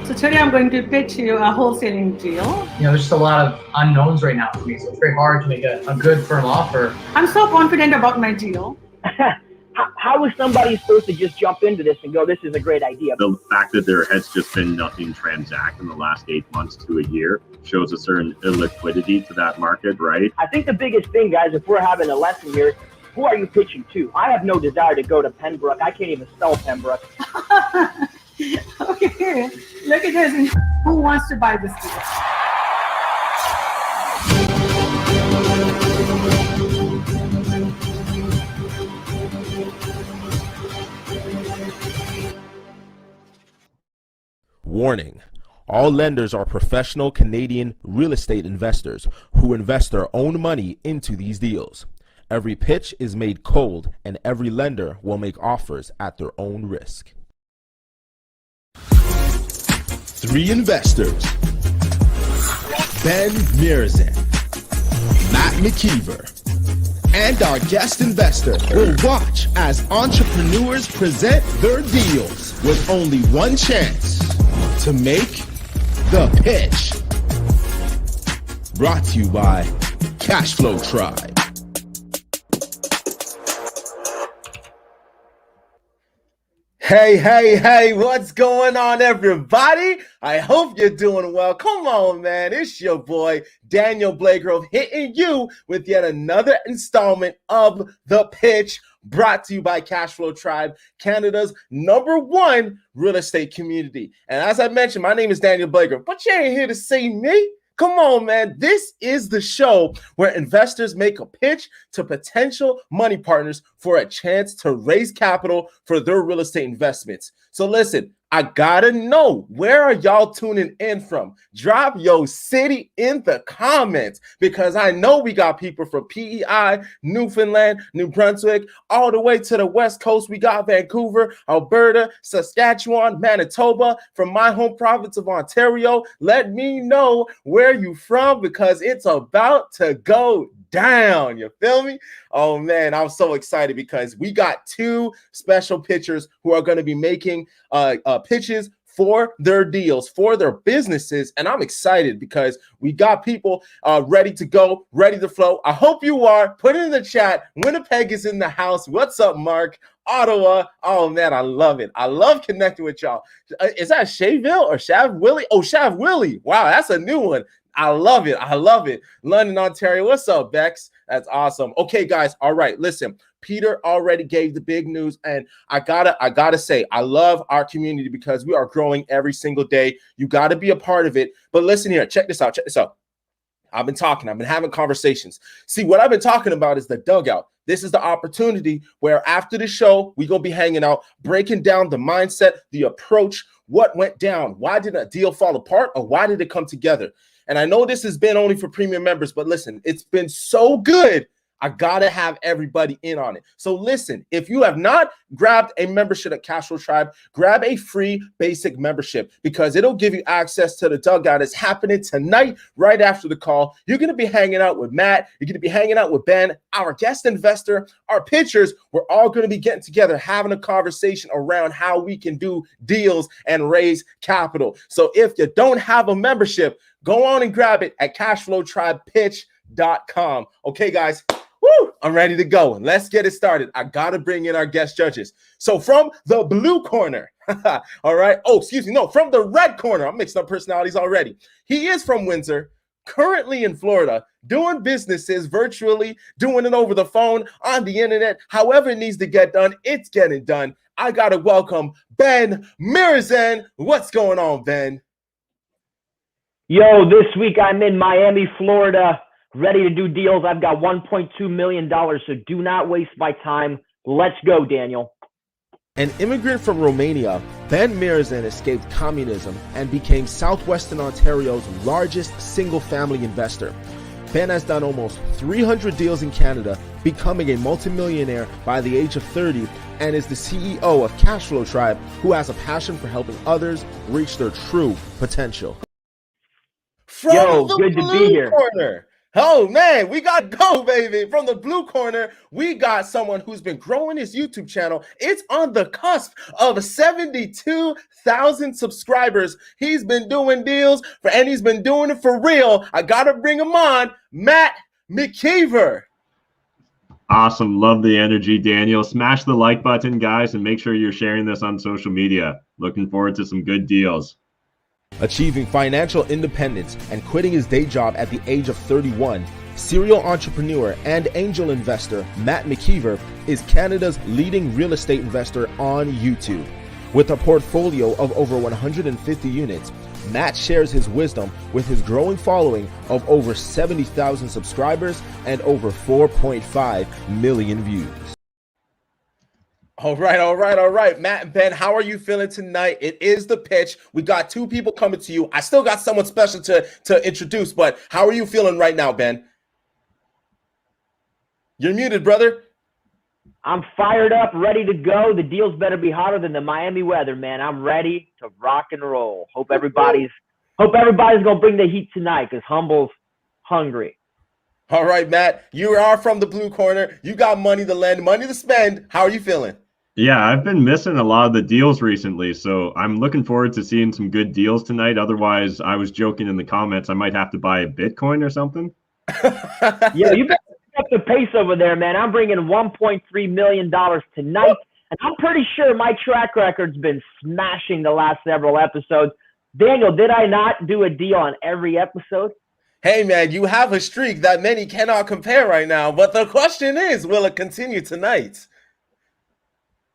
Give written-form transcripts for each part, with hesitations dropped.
So today I'm going to pitch you a wholesaling deal. There's just a lot of unknowns right now for me, so it's very hard to make a good firm offer. I'm so confident about my deal. How is somebody supposed to just jump into this and go, this is a great idea? The fact that there has just been nothing transact in the last 8 months to a year shows a certain illiquidity to that market, right? I think the biggest thing, guys, if we're having a lesson here, who are you pitching to? I have no desire to go to Pembroke. I can't even spell Pembroke. Okay, look at this. Who wants to buy this deal? Warning. All lenders are professional Canadian real estate investors who invest their own money into these deals. Every pitch is made cold, and every lender will make offers at their own risk. 3 investors: Ben Mirzan, Matt McKeever, and our guest investor will watch as entrepreneurs present their deals with only one chance to make the pitch. Brought to you by CashFlow Tribe. Hey, what's going on, everybody? I hope you're doing well. Come on, man. It's your boy, Daniel Blagrove, hitting you with yet another installment of The Pitch, brought to you by CashFlow Tribe, Canada's #1 real estate community. And as I mentioned, my name is Daniel Blagrove, but you ain't here to see me. Come on, man. This is the show where investors make a pitch to potential money partners for a chance to raise capital for their real estate investments. So listen, I gotta know, where are y'all tuning in from? Drop your city in the comments, because I know we got people from PEI, Newfoundland, New Brunswick, all the way to the West Coast. We got Vancouver, Alberta, Saskatchewan, Manitoba, from my home province of Ontario. Let me know where you from, because it's about to go down. You feel me? Oh man, I'm so excited because we got 2 special pitchers who are going to be making pitches for their deals, for their businesses. And I'm excited because we got people ready to go, ready to flow. I hope you are. Put it in the chat. Winnipeg is in the house. What's up, Mark? Ottawa. Oh man, I love it. I love connecting with y'all. Is that Shayville or Shav Willie? Oh, Shav Willie. Wow, that's a new one. I love it. I love it. London, Ontario. What's up, Bex? That's awesome. Okay, guys. All right. Listen, Peter already gave the big news, and I gotta say, I love our community because we are growing every single day. You got to be a part of it. But listen here. Check this out. Check this out. I've been having conversations. See, what I've been talking about is the Dugout. This is the opportunity where after the show, we're going to be hanging out, breaking down the mindset, the approach, what went down. Why did a deal fall apart, or why did it come together? And I know this has been only for premium members, but listen, it's been so good. I got to have everybody in on it. So listen, if you have not grabbed a membership at CashFlow Tribe, grab a free basic membership, because it'll give you access to the Dugout. It's happening tonight, right after the call. You're going to be hanging out with Matt. You're going to be hanging out with Ben, our guest investor, our pitchers. We're all going to be getting together, having a conversation around how we can do deals and raise capital. So if you don't have a membership, go on and grab it at cashflowtribepitch.com. Okay, guys. Woo, I'm ready to go. Let's get it started. I got to bring in our guest judges. So from the blue corner, all right. Oh, excuse me. No, from the red corner. I'm mixing up personalities already. He is from Windsor, currently in Florida, doing businesses virtually, doing it over the phone, on the internet. However it needs to get done, it's getting done. I got to welcome Ben Mirzan. What's going on, Ben? Yo, this week I'm in Miami, Florida, ready to do deals. I've got $1.2 million, so do not waste my time. Let's go, Daniel. An immigrant from Romania, Ben Mirzan escaped communism and became Southwestern Ontario's largest single-family investor. Ben has done almost 300 deals in Canada, becoming a multimillionaire by the age of 30, and is the CEO of CashFlow Tribe, who has a passion for helping others reach their true potential. From Yo, the good to blue be here. corner, Oh man, we got to go, baby. From the blue corner, we got someone who's been growing his YouTube channel. It's on the cusp of 72,000 subscribers. He's been doing deals and he's been doing it for real. I got to bring him on, Matt McKeever. Awesome. Love the energy, Daniel. Smash the like button, guys, and make sure you're sharing this on social media. Looking forward to some good deals. Achieving financial independence and quitting his day job at the age of 31, serial entrepreneur and angel investor Matt McKeever is Canada's leading real estate investor on YouTube. With a portfolio of over 150 units, Matt shares his wisdom with his growing following of over 70,000 subscribers and over 4.5 million views. All right. Matt and Ben, how are you feeling tonight? It is the pitch. We got two people coming to you. I still got someone special to introduce, but how are you feeling right now, Ben? You're muted, brother. I'm fired up, ready to go. The deals better be hotter than the Miami weather, man. I'm ready to rock and roll. Hope everybody's gonna bring the heat tonight because Humble's hungry. All right, Matt, you are from the blue corner. You got money to lend, money to spend. How are you feeling? Yeah, I've been missing a lot of the deals recently, so I'm looking forward to seeing some good deals tonight. Otherwise, I was joking in the comments, I might have to buy a Bitcoin or something. Yeah, you better pick up the pace over there, man. I'm bringing $1.3 million tonight, and I'm pretty sure my track record's been smashing the last several episodes. Daniel, did I not do a deal on every episode? Hey, man, you have a streak that many cannot compare right now, but the question is, will it continue tonight?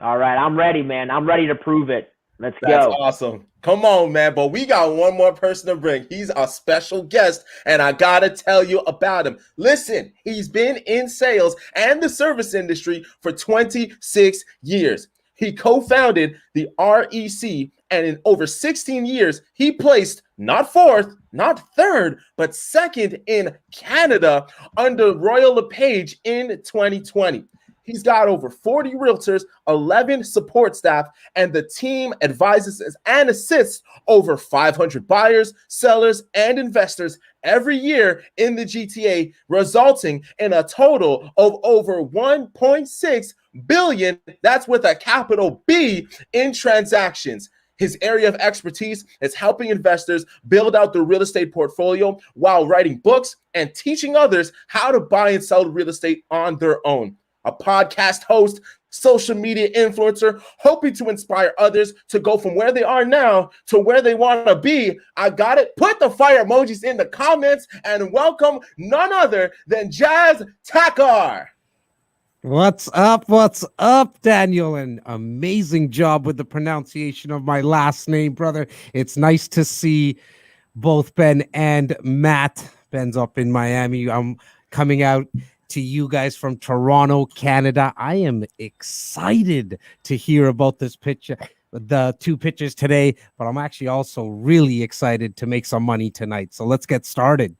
All right, I'm ready, man. I'm ready to prove it. Let's go. That's awesome. Come on, man. But we got one more person to bring. He's a special guest, and I got to tell you about him. Listen, he's been in sales and the service industry for 26 years. He co-founded the REC, and in over 16 years, he placed not fourth, not third, but second in Canada under Royal LePage in 2020. He's got over 40 realtors, 11 support staff, and the team advises and assists over 500 buyers, sellers, and investors every year in the GTA, resulting in a total of over 1.6 billion, that's with a capital B, in transactions. His area of expertise is helping investors build out their real estate portfolio while writing books and teaching others how to buy and sell real estate on their own. A podcast host, social media influencer, hoping to inspire others to go from where they are now to where they want to be. I got it. Put the fire emojis in the comments and welcome none other than Jazz Takar. What's up, Daniel? An amazing job with the pronunciation of my last name, brother. It's nice to see both Ben and Matt. Ben's up in Miami. I'm coming out to you guys from Toronto, Canada. I am excited to hear about this picture, the two pictures today, but I'm actually also really excited to make some money tonight. So let's get started.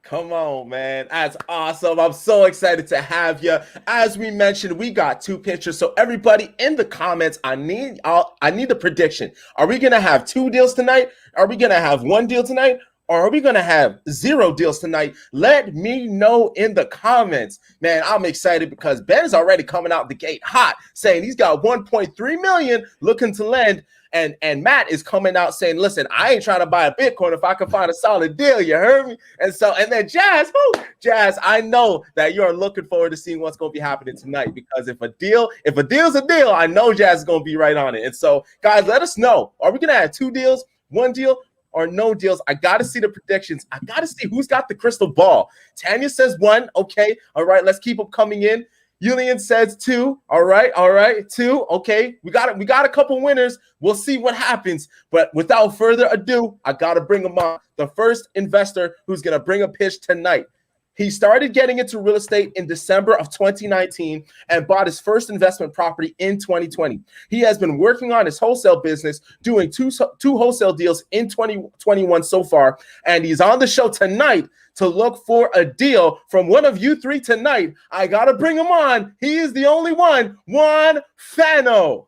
Come on, man. That's awesome. I'm so excited to have you. As we mentioned, we got two pictures. So everybody in the comments, I need the prediction. Are we going to have two deals tonight? Are we going to have one deal tonight? Or are we going to have 0 deals tonight? Let me know in the comments. Man, I'm excited because Ben's already coming out the gate hot, saying he's got 1.3 million looking to lend. And Matt is coming out saying, listen, I ain't trying to buy a Bitcoin if I can find a solid deal. You heard me? And then Jazz, I know that you're looking forward to seeing what's going to be happening tonight, because if a deal's a deal, I know Jazz is going to be right on it. And so, guys, let us know. Are we going to have 2 deals, 1 deal, or no deals? I got to see the predictions. I got to see who's got the crystal ball. Tanya says 1. Okay. All right. Let's keep them coming in. Julian says 2. All right. 2. Okay. We got a couple winners. We'll see what happens. But without further ado, I got to bring him on. The first investor who's going to bring a pitch tonight. He started getting into real estate in December of 2019 and bought his first investment property in 2020. He has been working on his wholesale business, doing two wholesale deals in 2021 so far, and he's on the show tonight to look for a deal from one of you 3 tonight. I got to bring him on. He is the only one, Juan Fano.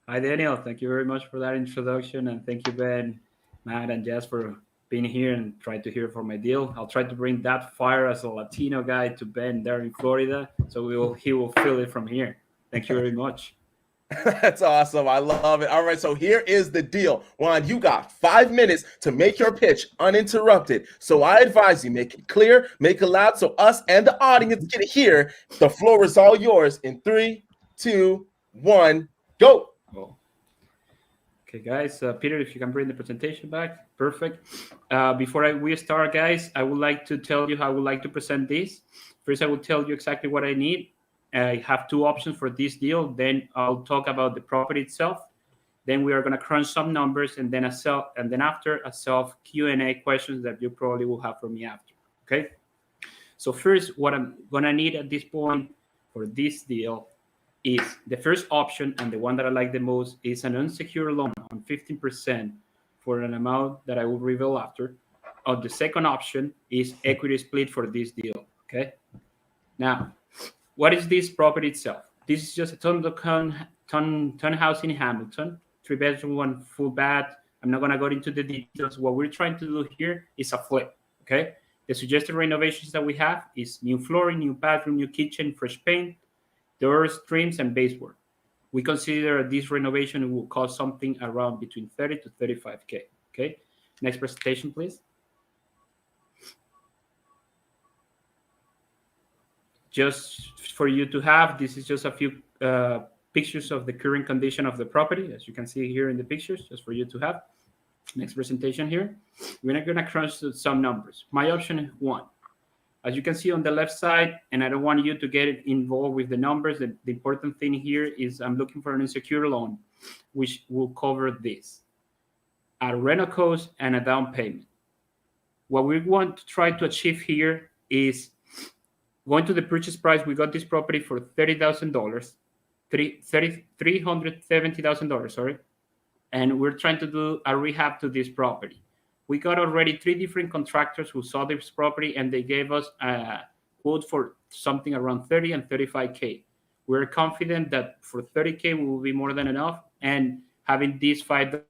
Hi, Daniel. Thank you very much for that introduction, and thank you, Ben, Matt, and Jess for being here and trying to hear for my deal. I'll try to bring that fire as a Latino guy to Ben there in Florida, so he will feel it from here. Thank you very much. That's awesome. I love it. All right, so here is the deal. Juan, you got 5 minutes to make your pitch uninterrupted. So I advise you, make it clear, make it loud so us and the audience can hear. The floor is all yours in 3, 2, 1, go. Oh. Okay, guys. Peter, if you can bring the presentation back. Perfect. Before we start, guys, I would like to tell you how I would like to present this. First, I will tell you exactly what I need. I have 2 options for this deal. Then I'll talk about the property itself. Then we are going to crunch some numbers, and then after a self Q&A questions that you probably will have from me after. Okay. So first, what I'm going to need at this point for this deal is the first option, and the one that I like the most, is an unsecured loan on 15% for an amount that I will reveal after. The second option is equity split for this deal. Okay. Now, what is this property itself? This is just a townhouse in Hamilton, 3-bedroom, 1 full bath. I'm not going to go into the details. What we're trying to do here is a flip, okay? The suggested renovations that we have is new flooring, new bathroom, new kitchen, fresh paint, doors, trims, and baseboard. We consider this renovation will cost something around between 30 to 35K, okay? Next presentation, please. Just for you to have, this is just a few pictures of the current condition of the property, as you can see here in the pictures, just for you to have. Next presentation here. We're going to crunch some numbers. My option 1, as you can see on the left side, and I don't want you to get involved with the numbers. The important thing here is I'm looking for an unsecured loan, which will cover this, a rental cost and a down payment. What we want to try to achieve here is going to the purchase price. We got this property for $30,000, $370,000, sorry. And we're trying to do a rehab to this property. We got already 3 different contractors who saw this property, and they gave us a quote for something around 30 and 35K. We're confident that for 30K, we will be more than enough. And having these 5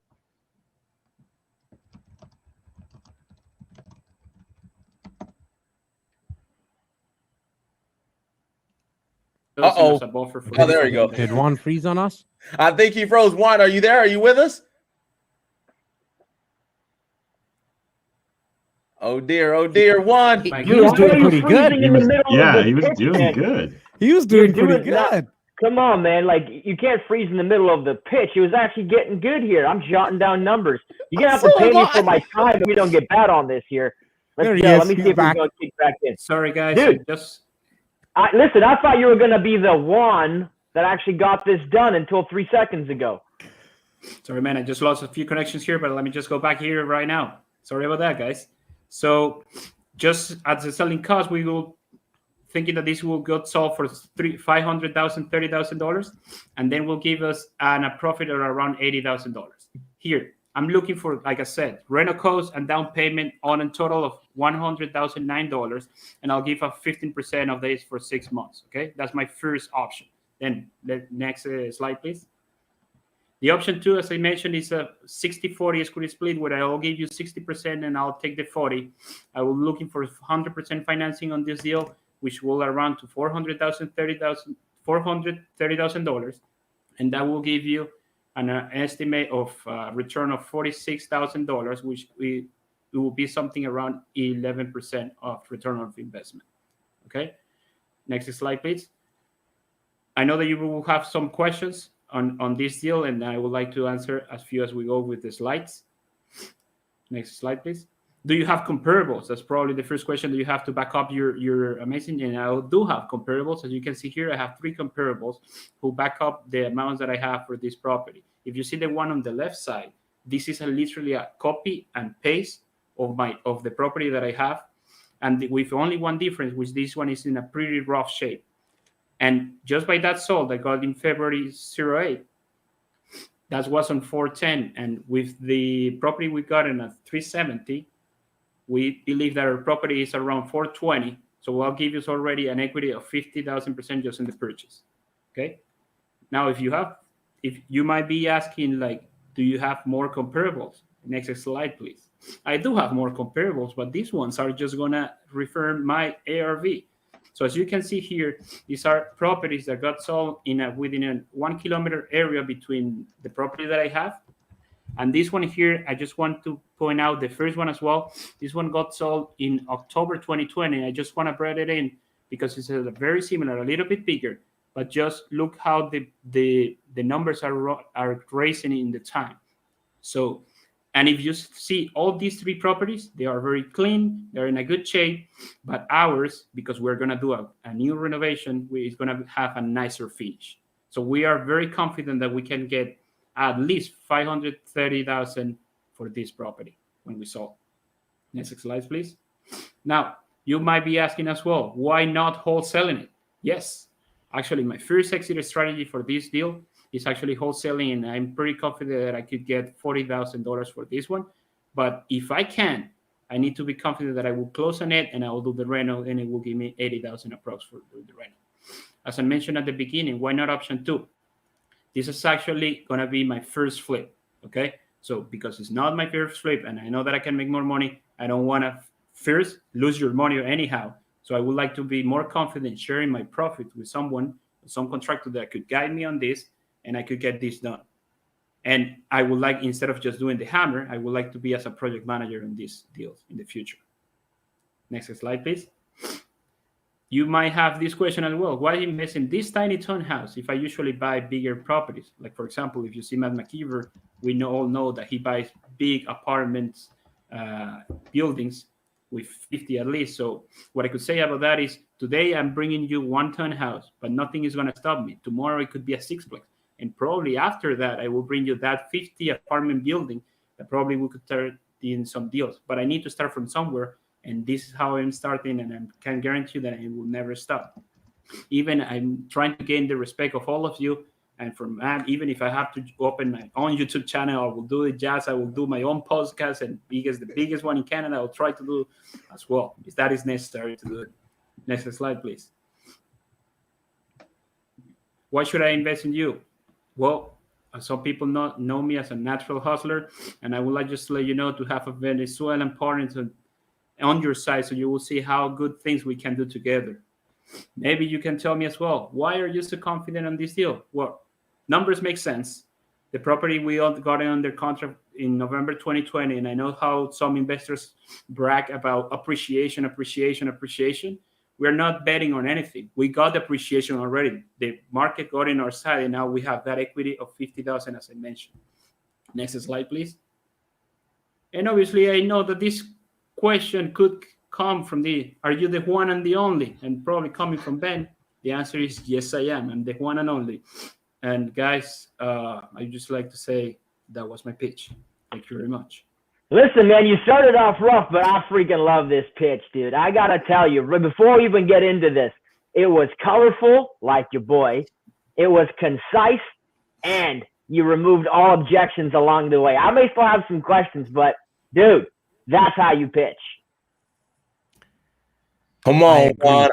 Uh-oh. as a buffer for Oh, there you go. Did Juan freeze on us? I think he froze. Juan, are you there? Are you with us? Oh dear, Juan. He was doing pretty good. He was doing good. He was doing pretty doing that. good. Come on, man. Like, you can't freeze in the middle of the pitch. He was actually getting good here. I'm jotting down numbers. You're going to have to pay me for my time if we don't get bad on this here. There he Let is. me see He's if back. we're going to kick back in. Sorry, guys. Dude. Just Listen, I thought you were going to be the one that actually got this done until 3 seconds ago. sorry, man. I just lost a few connections here, but let me just go back here right now. Sorry about that, guys. So just at the selling cost, we will thinking that this will get sold for $500,000, $30,000, and then will give us a profit of around $80,000. Here, I'm looking for, like I said, rental cost and down payment on a total of $100,009, and I'll give up 15% of this for 6 months. Okay, that's my first option. Then the next slide, please. The option 2, as I mentioned, is a 60-40 equity split, where I'll give you 60% and I'll take the 40. I will be looking for 100% financing on this deal, which will around to $430,000, and that will give you an estimate of return of $46,000, which it will be something around 11% of return on investment. Okay, next slide, please. I know that you will have some questions on this deal, and I would like to answer as few as we go with the slides. Next slide, please. Do you have comparables? That's probably the first question that you have to back up your amazing. And I do have comparables. As you can see here, I have 3 comparables who back up the amounts that I have for this property. If you see the one on the left side, this is literally a copy and paste of the property that I have, and with only one difference, which this one is in a pretty rough shape. And just by that sold, I got in February 08. That was on 410. And with the property we got in at 370, we believe that our property is around 420. So I'll give you already an equity of 50,000% just in the purchase. Okay. Now, if you might be asking, like, do you have more comparables? Next slide, please. I do have more comparables, but these ones are just gonna refer my ARV. So as you can see here, these are properties that got sold within a 1 kilometer area between the property that I have. And this one here, I just want to point out the first one as well. This one got sold in October 2020. I just want to bring it in because it's very similar, a little bit bigger, but just look how the numbers are raising in the time. So, and if you see all these three properties, they are very clean, they're in a good shape, but ours, because we're going to do a new renovation, it's going to have a nicer finish. So we are very confident that we can get at least $530,000 for this property when we sold. Next slide, please. Now, you might be asking as well, why not wholesaling it? Yes, actually, my first exit strategy for this deal is actually wholesaling, and I'm pretty confident that I could get $40,000 for this one. But if I can, I need to be confident that I will close on it and I will do the reno, and it will give me $80,000 approx for doing the reno. As I mentioned at the beginning, why not option 2? This is actually going to be my first flip, okay? So because it's not my first flip and I know that I can make more money, I don't want to first lose your money anyhow. So I would like to be more confident sharing my profit with someone, some contractor that could guide me on this, and I could get this done. And I would like, instead of just doing the hammer, I would like to be as a project manager in these deals in the future. Next slide, please. You might have this question as well. Why invest in this tiny townhouse if I usually buy bigger properties? Like, for example, if you see Matt McKeever, we all know that he buys big apartments, buildings with 50 at least. So what I could say about that is today I'm bringing you one townhouse, but nothing is going to stop me. Tomorrow it could be a sixplex. And probably after that, I will bring you that 50 apartment building that probably we could start in some deals. But I need to start from somewhere. And this is how I'm starting, and I can guarantee you that I will never stop. Even I'm trying to gain the respect of all of you. And from that, even if I have to open my own YouTube channel, I will do it. Just I will do my own podcast, and the biggest one in Canada, I'll try to do as well, if that is necessary to do it. Next slide, please. Why should I invest in you? Well, some people know me as a natural hustler, and I would like just to let you know to have a Venezuelan partner on your side, so you will see how good things we can do together. Maybe you can tell me as well, why are you so confident on this deal? Well, numbers make sense. The property we all got under contract in November 2020, and I know how some investors brag about appreciation. We're not betting on anything. We got appreciation already. The market got in our side, and now we have that equity of $50,000, as I mentioned. Next slide, please. And obviously, I know that this question could come from are you the one and the only? And probably coming from Ben, the answer is yes, I am. I'm the one and only. And guys, I just like to say that was my pitch. Thank you very much. Listen, man, you started off rough, but I freaking love this pitch, dude. I got to tell you, before we even get into this, it was colorful, like your boy. It was concise, and you removed all objections along the way. I may still have some questions, but, dude, that's how you pitch. Come on, Juan.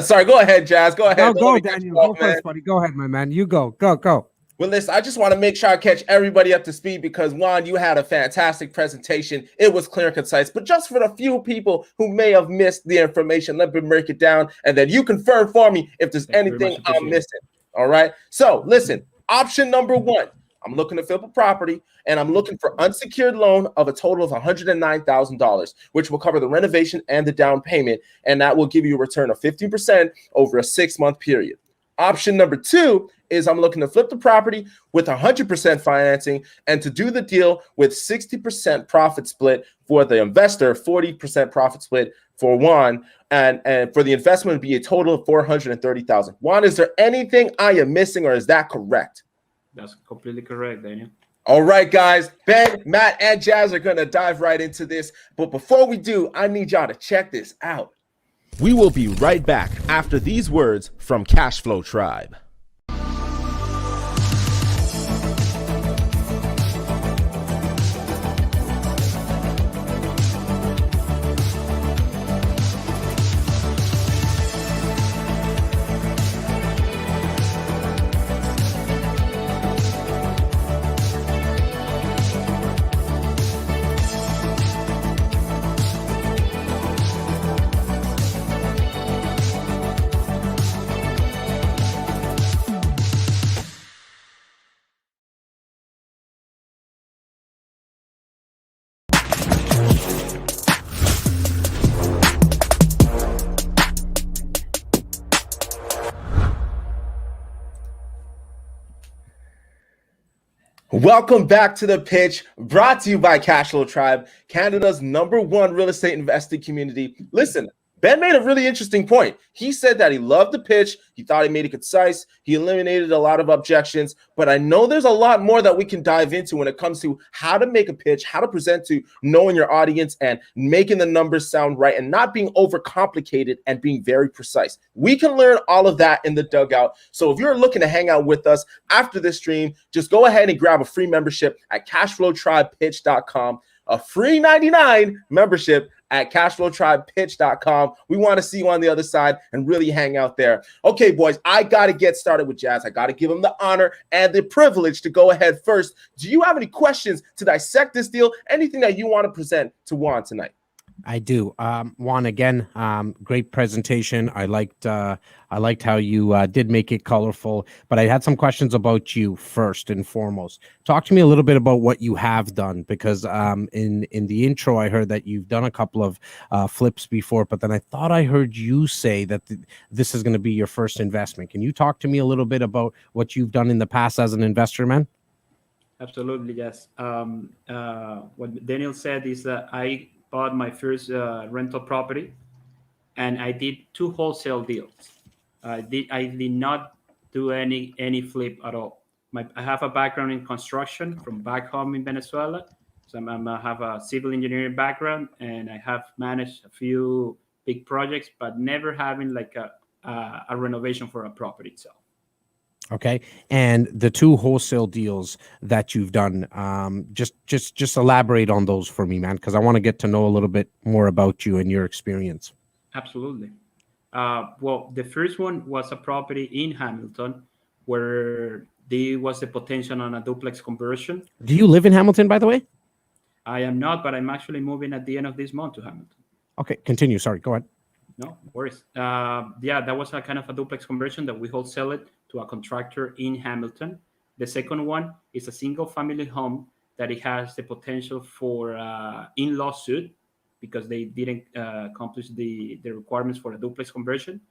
Sorry, go ahead, Jazz. Go ahead. Go, Daniel. Go first, buddy. Go ahead, my man. You go. Go. Well, listen, I just want to make sure I catch everybody up to speed because, Juan, you had a fantastic presentation. It was clear and concise. But just for the few people who may have missed the information, let me break it down, and then you confirm for me if there's anything I'm missing. All right? So, listen, option number 1. I'm looking to flip a property, and I'm looking for unsecured loan of a total of $109,000, which will cover the renovation and the down payment, and that will give you a return of 15% over a 6-month period. Option number 2 is I'm looking to flip the property with 100% financing and to do the deal with 60% profit split for the investor, 40% profit split for Juan, and for the investment would be a total of $430,000. Juan, is there anything I am missing, or is that correct? That's completely correct, Daniel. All right, guys. Ben, Matt, and Jazz are going to dive right into this. But before we do, I need y'all to check this out. We will be right back after these words from CashFlow Tribe. Welcome back to The Pitch, brought to you by CashFlow Tribe, Canada's #1 real estate investing community. Listen, Ben made a really interesting point. He said that he loved the pitch. He thought he made it concise. He eliminated a lot of objections. But I know there's a lot more that we can dive into when it comes to how to make a pitch, how to present to knowing your audience and making the numbers sound right and not being overcomplicated and being very precise. We can learn all of that in the Dugout. So if you're looking to hang out with us after this stream, just go ahead and grab a free membership at CashFlowTribePitch.com. A free $99 membership at CashFlowTribePitch.com. We want to see you on the other side and really hang out there. Okay, boys, I got to get started with Jazz. I got to give him the honor and the privilege to go ahead first. Do you have any questions to dissect this deal? Anything that you want to present to Juan tonight? I do. Juan, again, great presentation. I liked how you did make it colorful, but I had some questions about you first and foremost. Talk to me a little bit about what you have done, because in the intro, I heard that you've done a couple of flips before, but then I thought I heard you say that this is going to be your first investment. Can you talk to me a little bit about what you've done in the past as an investor, man? Absolutely, yes. What Daniel said is that I bought my first rental property, and I did 2 wholesale deals. I did not do any flip at all. I have a background in construction from back home in Venezuela. So I have a civil engineering background, and I have managed a few big projects, but never having like a renovation for a property itself. Okay. And the 2 wholesale deals that you've done, just elaborate on those for me, man, because I want to get to know a little bit more about you and your experience. Absolutely. Well, the first one was a property in Hamilton where there was the potential on a duplex conversion. Do you live in Hamilton, by the way? I am not, but I'm actually moving at the end of this month to Hamilton. Okay, continue. Sorry, go ahead. No worries. Yeah, that was a kind of a duplex conversion that we wholesale it to a contractor in Hamilton. The second one is a single family home that it has the potential for in-law suit because they didn't accomplish the requirements for a duplex conversion.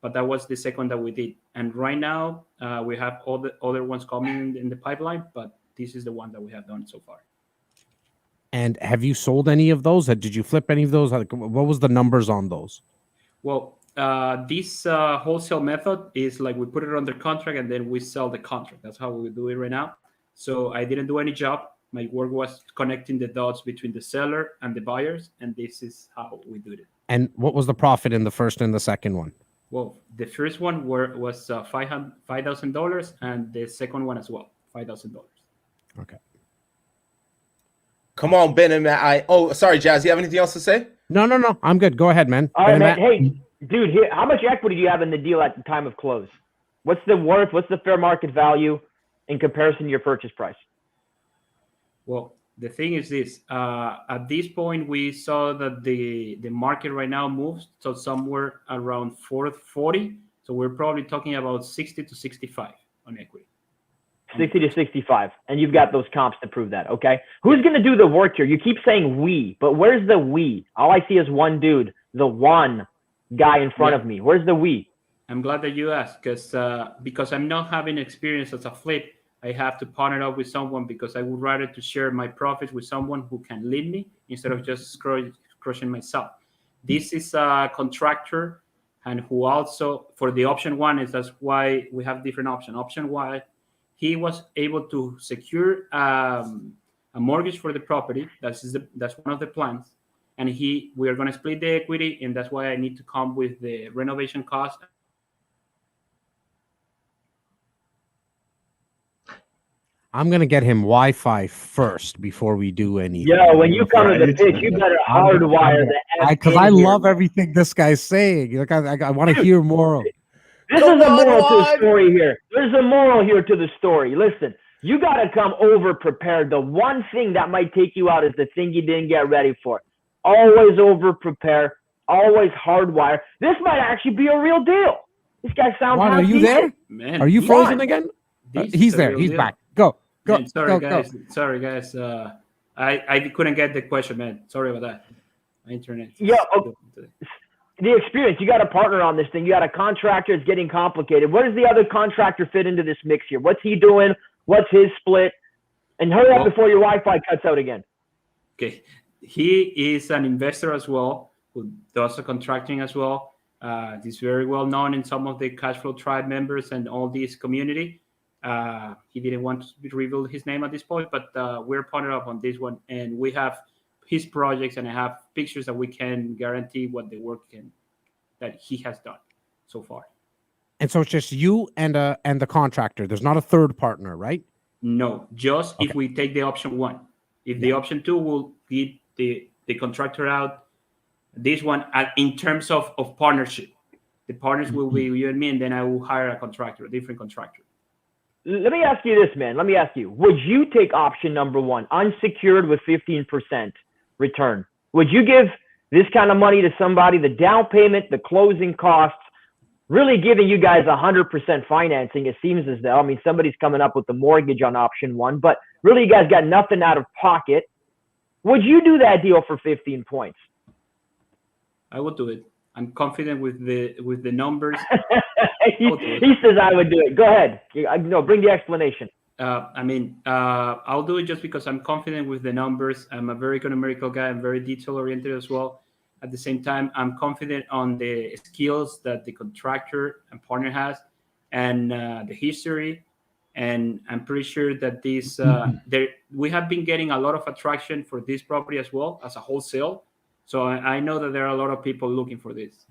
But that was the second that we did. And right now we have all the other ones coming in the pipeline, but this is the one that we have done so far. And have you sold any of those? Did you flip any of those? What was the numbers on those? Well, this wholesale method is like we put it under contract and then we sell the contract. That's how we do it right now. So I didn't do any job. My work was connecting the dots between the seller and the buyers, and this is how we do it. And what was the profit in the first and the second one? Well, the first one was $5,000, and the second one as well, $5,000. Okay. Come on, Ben and Matt. Sorry, Jazz. You have anything else to say? No. I'm good. Go ahead, man. All right, man. Matt? Hey, dude, here, how much equity do you have in the deal at the time of close? What's the worth? What's the fair market value in comparison to your purchase price? Well, the thing is this. At this point, we saw that the market right now moves so somewhere around 440. So we're probably talking about 60 to 65 on equity. 60 to 65. And you've got those comps to prove that, okay? Who's going to do the work here? You keep saying we, but where's the we? All I see is one dude, the one guy in front of me. Where's the we? I'm glad that you asked because I'm not having experience as a flip. I have to partner up with someone because I would rather to share my profits with someone who can lead me instead of just crushing myself. This is a contractor and who also, for the option one, that's why we have different options. Option one, he was able to secure a mortgage for the property. That's one of the plans. And we are going to split the equity, and that's why I need to come with the renovation cost. I'm going to get him Wi-Fi first before we do anything. Yeah, when you come to the pitch, you better hardwire the because I love everything this guy's saying. Like, I want to hear more. This is a moral to the story here. There's a moral here to the story. Listen, you got to come over prepared. The one thing that might take you out is the thing you didn't get ready for. Always over prepare. Always hardwire. This might actually be a real deal. This guy sounds. Juan, are you there? Man, are you frozen again? He's there. He's back. Go. Man, sorry, go, guys. go. Sorry, guys. I couldn't get the question, man. Sorry about that. My internet. Yeah. Okay. The experience, you got a partner on this thing. You got a contractor. It's getting complicated. Where does the other contractor fit into this mix here? What's he doing? What's his split? And hurry up Well- before your Wi-Fi cuts out again. Okay, he is an investor as well, who does the contracting as well. He's very well known in some of the CashFlow Tribe members and all this community. He didn't want to reveal his name at this point, but we're partnered up on this one, and we have his projects, and I have pictures that we can guarantee what the work that he has done so far. And so it's just you and the contractor. There's not a third partner, right? No, just if Okay. we take the option 1. If the option 2 will get the contractor out, this one in terms of partnership, the partners will be you and me, and then I will hire a contractor, a different contractor. Let me ask you this, man. Let me ask you, would you take option number 1, unsecured with 15% return? Would you give this kind of money to somebody, the down payment, the closing costs, really giving you guys 100% financing? It seems as though, I mean, somebody's coming up with the mortgage on option 1, but really you guys got nothing out of pocket. Would you do that deal for 15 points? I would do it. I'm confident with the numbers. he says I would do it. Go ahead. No, bring the explanation. I'll do it just because I'm confident with the numbers. I'm a very numerical guy. I'm very detail oriented as well. At the same time, I'm confident on the skills that the contractor and partner has, and the history. And I'm pretty sure that we have been getting a lot of attraction for this property as well as a wholesale. So I know that there are a lot of people looking for this.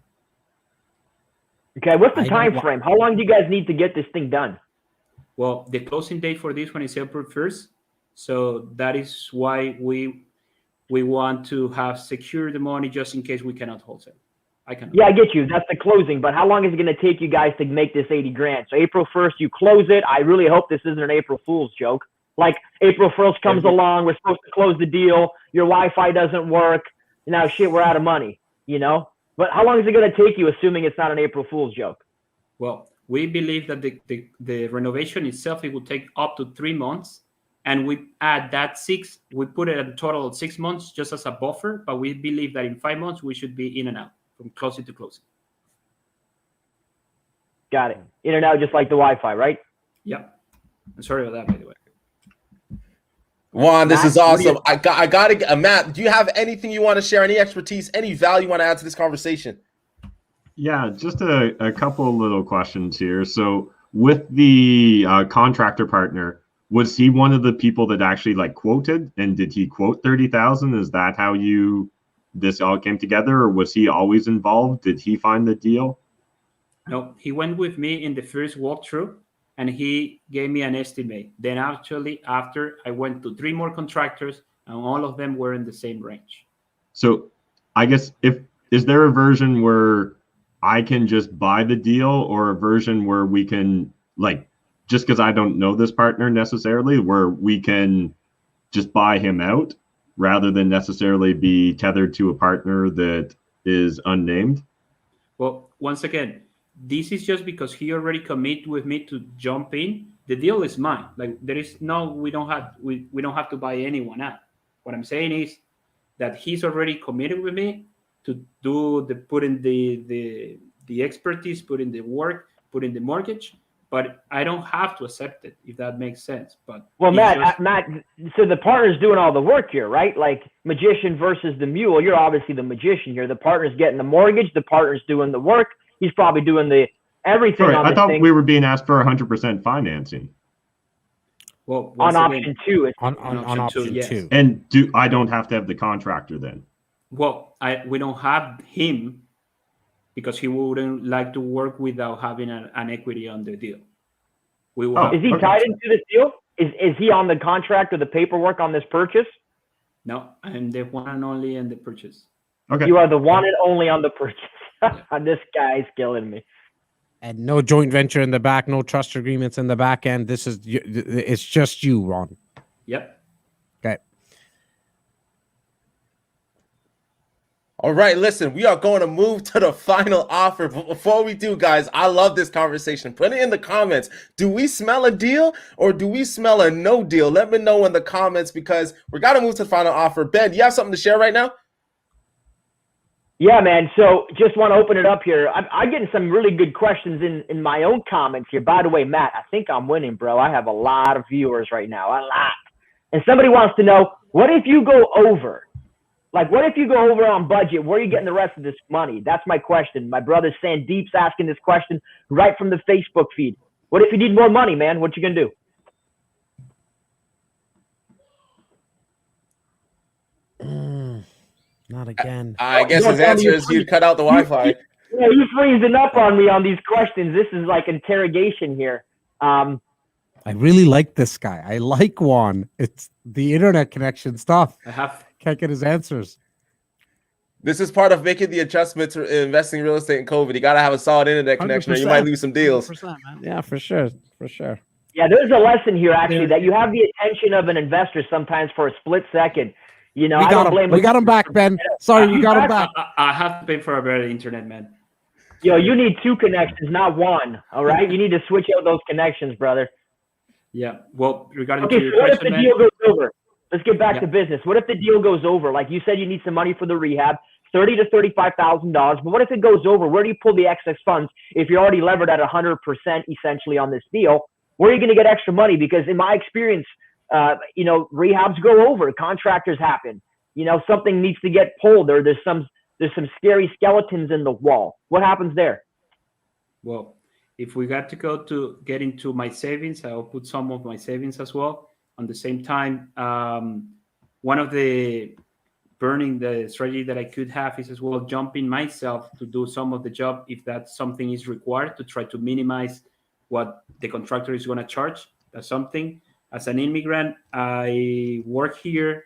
Okay, what's the time frame? How long do you guys need to get this thing done? Well, the closing date for this one is April 1st. So that is why we want to have secured the money just in case we cannot wholesale. Yeah, I get you. That's the closing. But how long is it going to take you guys to make this 80 grand? So April 1st, you close it. I really hope this isn't an April Fool's joke. Like April 1st comes along, we're supposed to close the deal. Your Wi-Fi doesn't work. Now, shit, we're out of money, you know? But how long is it going to take you, assuming it's not an April Fool's joke? Well, we believe that the renovation itself, it will take up to 3 months. And we add that 6, we put it at a total of 6 months just as a buffer. But we believe that in 5 months, we should be in and out from closing to closing. Got it. In and out just like the Wi-Fi, right? Yep. I'm sorry about that, by the way. Juan, this Matt, is awesome. I got to get Matt. Do you have anything you want to share? Any expertise? Any value you want to add to this conversation? Yeah, just a couple of little questions here. So with the contractor partner, was he one of the people that actually like quoted, and did he quote 30,000? Is that how this all came together, or was he always involved? Did he find the deal? No, he went with me in the first walkthrough, and he gave me an estimate. Then actually, after I went to 3 more contractors, and all of them were in the same range. So I guess is there a version where I can just buy the deal, or a version where we can, like, just because I don't know this partner necessarily, where we can just buy him out rather than necessarily be tethered to a partner that is unnamed? Well, once again, this is just because he already committed with me to jump in. The deal is mine. Like, there is no, we don't have to buy anyone out. What I'm saying is that he's already committed with me to do put in the expertise, put in the work, put in the mortgage, but I don't have to accept it, if that makes sense. But well, Matt, so the partner's doing all the work here, right? Like magician versus the mule. You're obviously the magician here. The partner's getting the mortgage. The partner's doing the work. He's probably doing everything. Sorry, on I thought thing. we were being asked for 100% financing. Well, on option 2. On option yes. 2. And I don't have to have the contractor then? Well, we don't have him because he wouldn't like to work without having an equity on the deal. Is he tied into this deal? Is he on the contract or the paperwork on this purchase? No, I'm the one and only in the purchase. Okay. You are the one and only on the purchase. This guy's killing me. And no joint venture in the back, no trust agreements in the back end. It's just you, Ron. Yep. Okay. All right, listen, we are going to move to the final offer. But before we do, guys, I love this conversation. Put it in the comments. Do we smell a deal or do we smell a no deal? Let me know in the comments because we got to move to the final offer. Ben, do you have something to share right now? Yeah, man. So just want to open it up here. I'm getting some really good questions in my own comments here. By the way, Matt, I think I'm winning, bro. I have a lot of viewers right now. A lot. And somebody wants to know, what if you go over? Like, what if you go over on budget? Where are you getting the rest of this money? That's my question. My brother Sandeep's asking this question right from the Facebook feed. What if you need more money, man? What you gonna do? Not again. I guess his answer is he'd cut out the Wi-Fi. Yeah, he's freezing up on me on these questions. This is like interrogation here. I really like this guy. I like Juan. It's the internet connection stuff. Can't get his answers. This is part of making the adjustment to investing in real estate in COVID. You got to have a solid internet connection or you might lose some deals. Man. Yeah, for sure. For sure. Yeah, there's a lesson here, actually, that you have the attention of an investor sometimes for a split second. You know, We got him back, Ben. Sorry, we got him back. I have to pay for a better internet, man. Yo, you need 2 connections, not 1. All right, you need to switch out those connections, brother. Yeah. Well, regarding Okay, to your so what if question, the man, deal goes over? Let's get back Yeah. to business. What if the deal goes over? Like you said, you need some money for the rehab, $30,000 to $35,000. But what if it goes over? Where do you pull the excess funds if you're already levered at 100% essentially on this deal? Where are you going to get extra money? Because in my experience, rehabs go over, contractors happen. You know, something needs to get pulled, or there's some scary skeletons in the wall. What happens there? well, if we got to get into my savings, I'll put some of my savings as well. On the same time, one of the strategy that I could have is as well jumping myself to do some of the job if that something is required to try to minimize what the contractor is going to charge. That's something. As an immigrant, I work here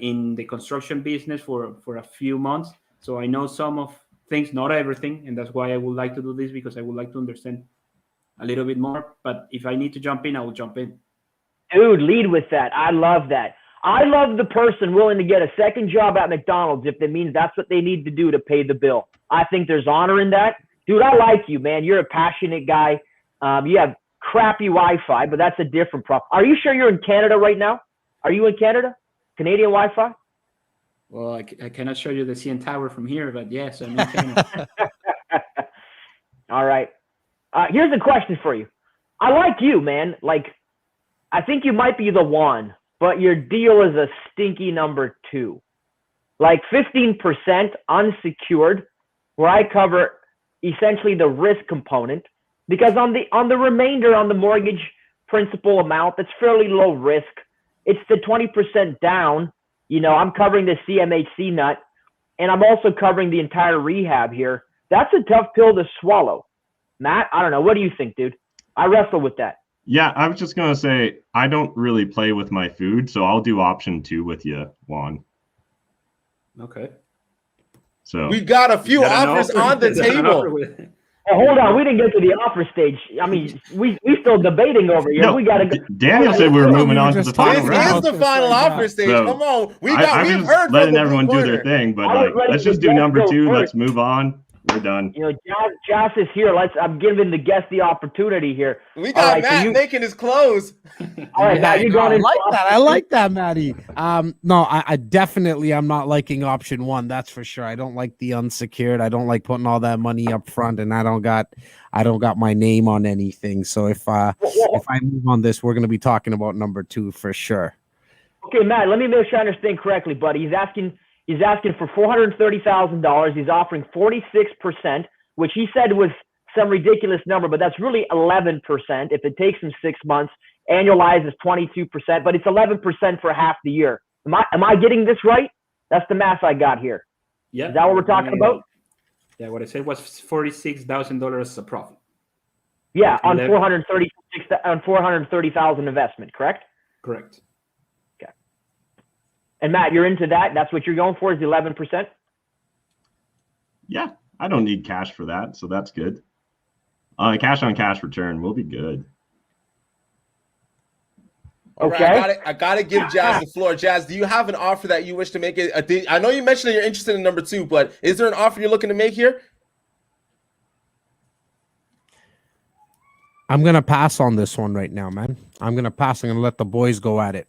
in the construction business for a few months, so I know some of things, not everything, and that's why I would like to do this, because I would like to understand a little bit more. But if I need to jump in, I will jump in. Dude, lead with that. I love that. I love the person willing to get a second job at McDonald's if it means that's what they need to do to pay the bill. I think there's honor in that. Dude, I like you, man. You're a passionate guy. You have crappy Wi-Fi, but that's a different problem. Are you sure you're in Canada right now? Are you in Canada? Canadian Wi-Fi? Well, I cannot show you the CN Tower from here, but yes, I'm in Canada. All right. Here's a question for you. I like you, man. Like, I think you might be the one, but your deal is a stinky number 2. Like 15% unsecured, where I cover essentially the risk component, because on the remainder on the mortgage principal amount, that's fairly low risk. It's the 20% down. You know, I'm covering the CMHC nut, and I'm also covering the entire rehab here. That's a tough pill to swallow. Matt, I don't know. What do you think, dude? I wrestle with that. Yeah, I was just gonna say I don't really play with my food, so I'll do option 2 with you, Juan. Okay. So We got a few offers on the table. Oh, hold on, we didn't get to the offer stage. I mean, we still debating over here. No, We gotta go. Daniel said we were moving on to the just final talking This is round. the final offer stage. So, Come on. We've I'm just heard letting from everyone the do corner. their thing, but I was like, ready let's to just do get number go 2. first. Let's move on. We're done. You know, Josh is here. I'm giving the guest the opportunity here. We All got right, so Matt you- making his clothes. All right, Matt, you're going I in. like that. I like that, Matty. No, I definitely I'm not liking option 1. That's for sure. I don't like the unsecured. I don't like putting all that money up front, and I don't got my name on anything. So if I move on this, we're gonna be talking about number 2 for sure. Okay, Matt, let me make sure I understand correctly, buddy. He's asking for $430,000. He's offering 46%, which he said was some ridiculous number, but that's really 11%. If it takes him 6 months, annualized is 22%, but it's 11% for half the year. Am I getting this right? That's the math I got here. Yeah. Is that what we're talking about? Yeah, what I said was $46,000 as a profit. Yeah, on 11. $430,000 investment, correct? Correct. And Matt, you're into that? That's what you're going for, is the 11%? Yeah, I don't need cash for that, so that's good. Cash on cash return will be good. All right, Okay. I gotta give Jazz the floor. Jazz, do you have an offer that you wish to make? I know you mentioned that you're interested in number 2, but is there an offer you're looking to make here? I'm gonna pass on this one right now, man. I'm gonna pass. I'm gonna let the boys go at it.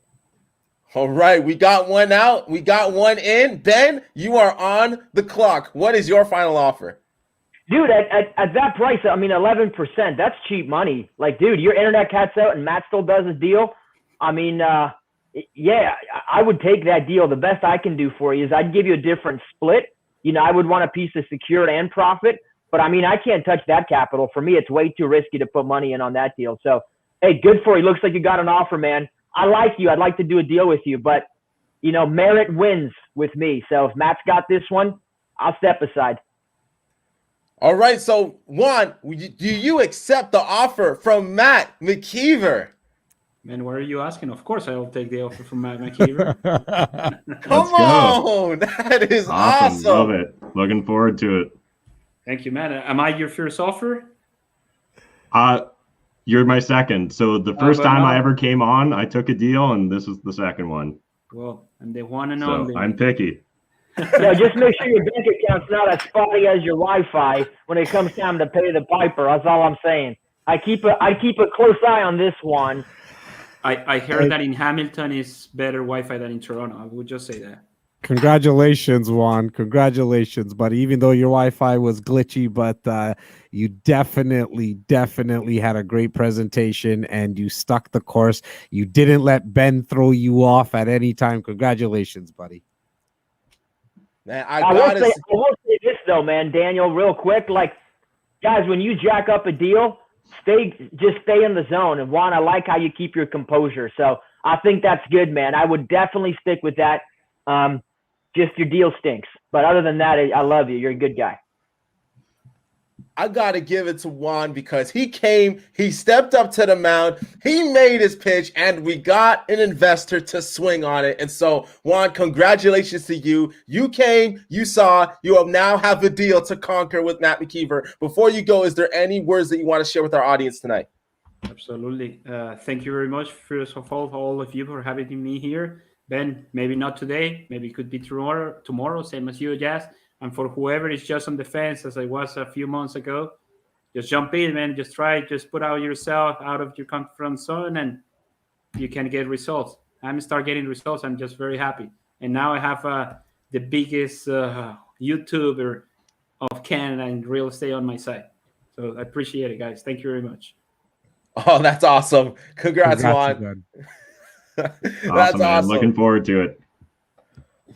All right, we got one out. We got one in. Ben, you are on the clock. What is your final offer? Dude, at that price, I mean, 11%, that's cheap money. Like, dude, your internet cuts out and Matt still does his deal. I mean, Yeah, I would take that deal. The best I can do for you is I'd give you a different split. I would want a piece of secured and profit, but I mean, I can't touch that capital. For me, it's way too risky to put money in on that deal. So, hey, good for you. Looks like you got an offer, man. I like you. I'd like to do a deal with you, but merit wins with me. So if Matt's got this one, I'll step aside. All right. So Juan, do you accept the offer from Matt McKeever? Man, what are you asking? Of course, I will take the offer from Matt McKeever. Come on. That is awesome. Love it. Looking forward to it. Thank you, man. Am I your first offer? You're my second. So the first time I ever came on, I took a deal, and this is the second one. Well, I'm the one and So only. I'm picky. Yeah, just make sure your bank account's not as spotty as your Wi-Fi when it comes time to pay the piper. That's all I'm saying. I keep a close eye on this one. I heard that in Hamilton is better Wi-Fi than in Toronto. I would just say that. Congratulations, Juan. Congratulations, buddy. Even though your Wi-Fi was glitchy, but you definitely had a great presentation and you stuck the course. You didn't let Ben throw you off at any time. Congratulations, buddy. Man, I will say this though, man, Daniel, real quick. Like, guys, when you jack up a deal, just stay in the zone. And Juan, I like how you keep your composure. So I think that's good, man. I would definitely stick with that. Just your deal stinks. But other than that, I love you. You're a good guy. I got to give it to Juan because he stepped up to the mound, he made his pitch, and we got an investor to swing on it. And so, Juan, congratulations to you. You came, you saw, you now have a deal to conquer with Matt McKeever. Before you go, is there any words that you want to share with our audience tonight? Absolutely. Thank you very much, first of all of you for having me here. Ben, maybe not today, maybe it could be tomorrow, same as you, Jazz. And for whoever is just on the fence, as I was a few months ago, just jump in, man. Just put out yourself out of your comfort zone, and you can get results. I'm start getting results. I'm just very happy. And now I have the biggest YouTuber of Canada and real estate on my side. So I appreciate it, guys. Thank you very much. Oh, that's awesome. Congrats Juan. That's awesome. Looking forward to it.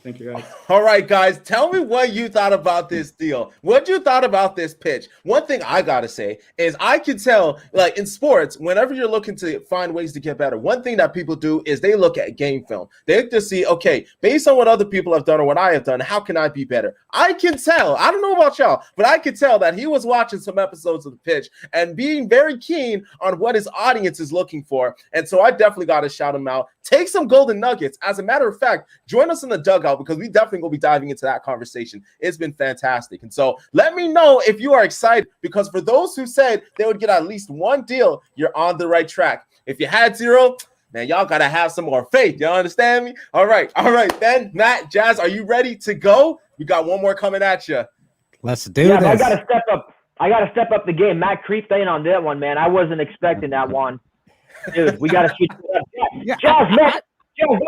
Thank you, guys. All right, guys, tell me what you thought about this deal. What you thought about this pitch. One thing I got to say is I can tell, like in sports, whenever you're looking to find ways to get better, one thing that people do is they look at game film. They look to see, okay, based on what other people have done or what I have done, how can I be better? I can tell. I don't know about y'all, but I can tell that he was watching some episodes of the pitch and being very keen on what his audience is looking for. And so I definitely got to shout him out. Take some golden nuggets. As a matter of fact, join us in the dugout because we definitely will be diving into that conversation. It's been fantastic. And so let me know if you are excited, because for those who said they would get at least one deal, you're on the right track. If you had zero, man, y'all got to have some more faith. Y'all understand me? All right. Ben, Matt, Jazz, are you ready to go? We got one more coming at you. Let's do this. I got to step up. I got to step up the game. Matt creeped in on that one, man. I wasn't expecting that one. Dude, we got to shoot it up. Yeah, Jazz, Matt.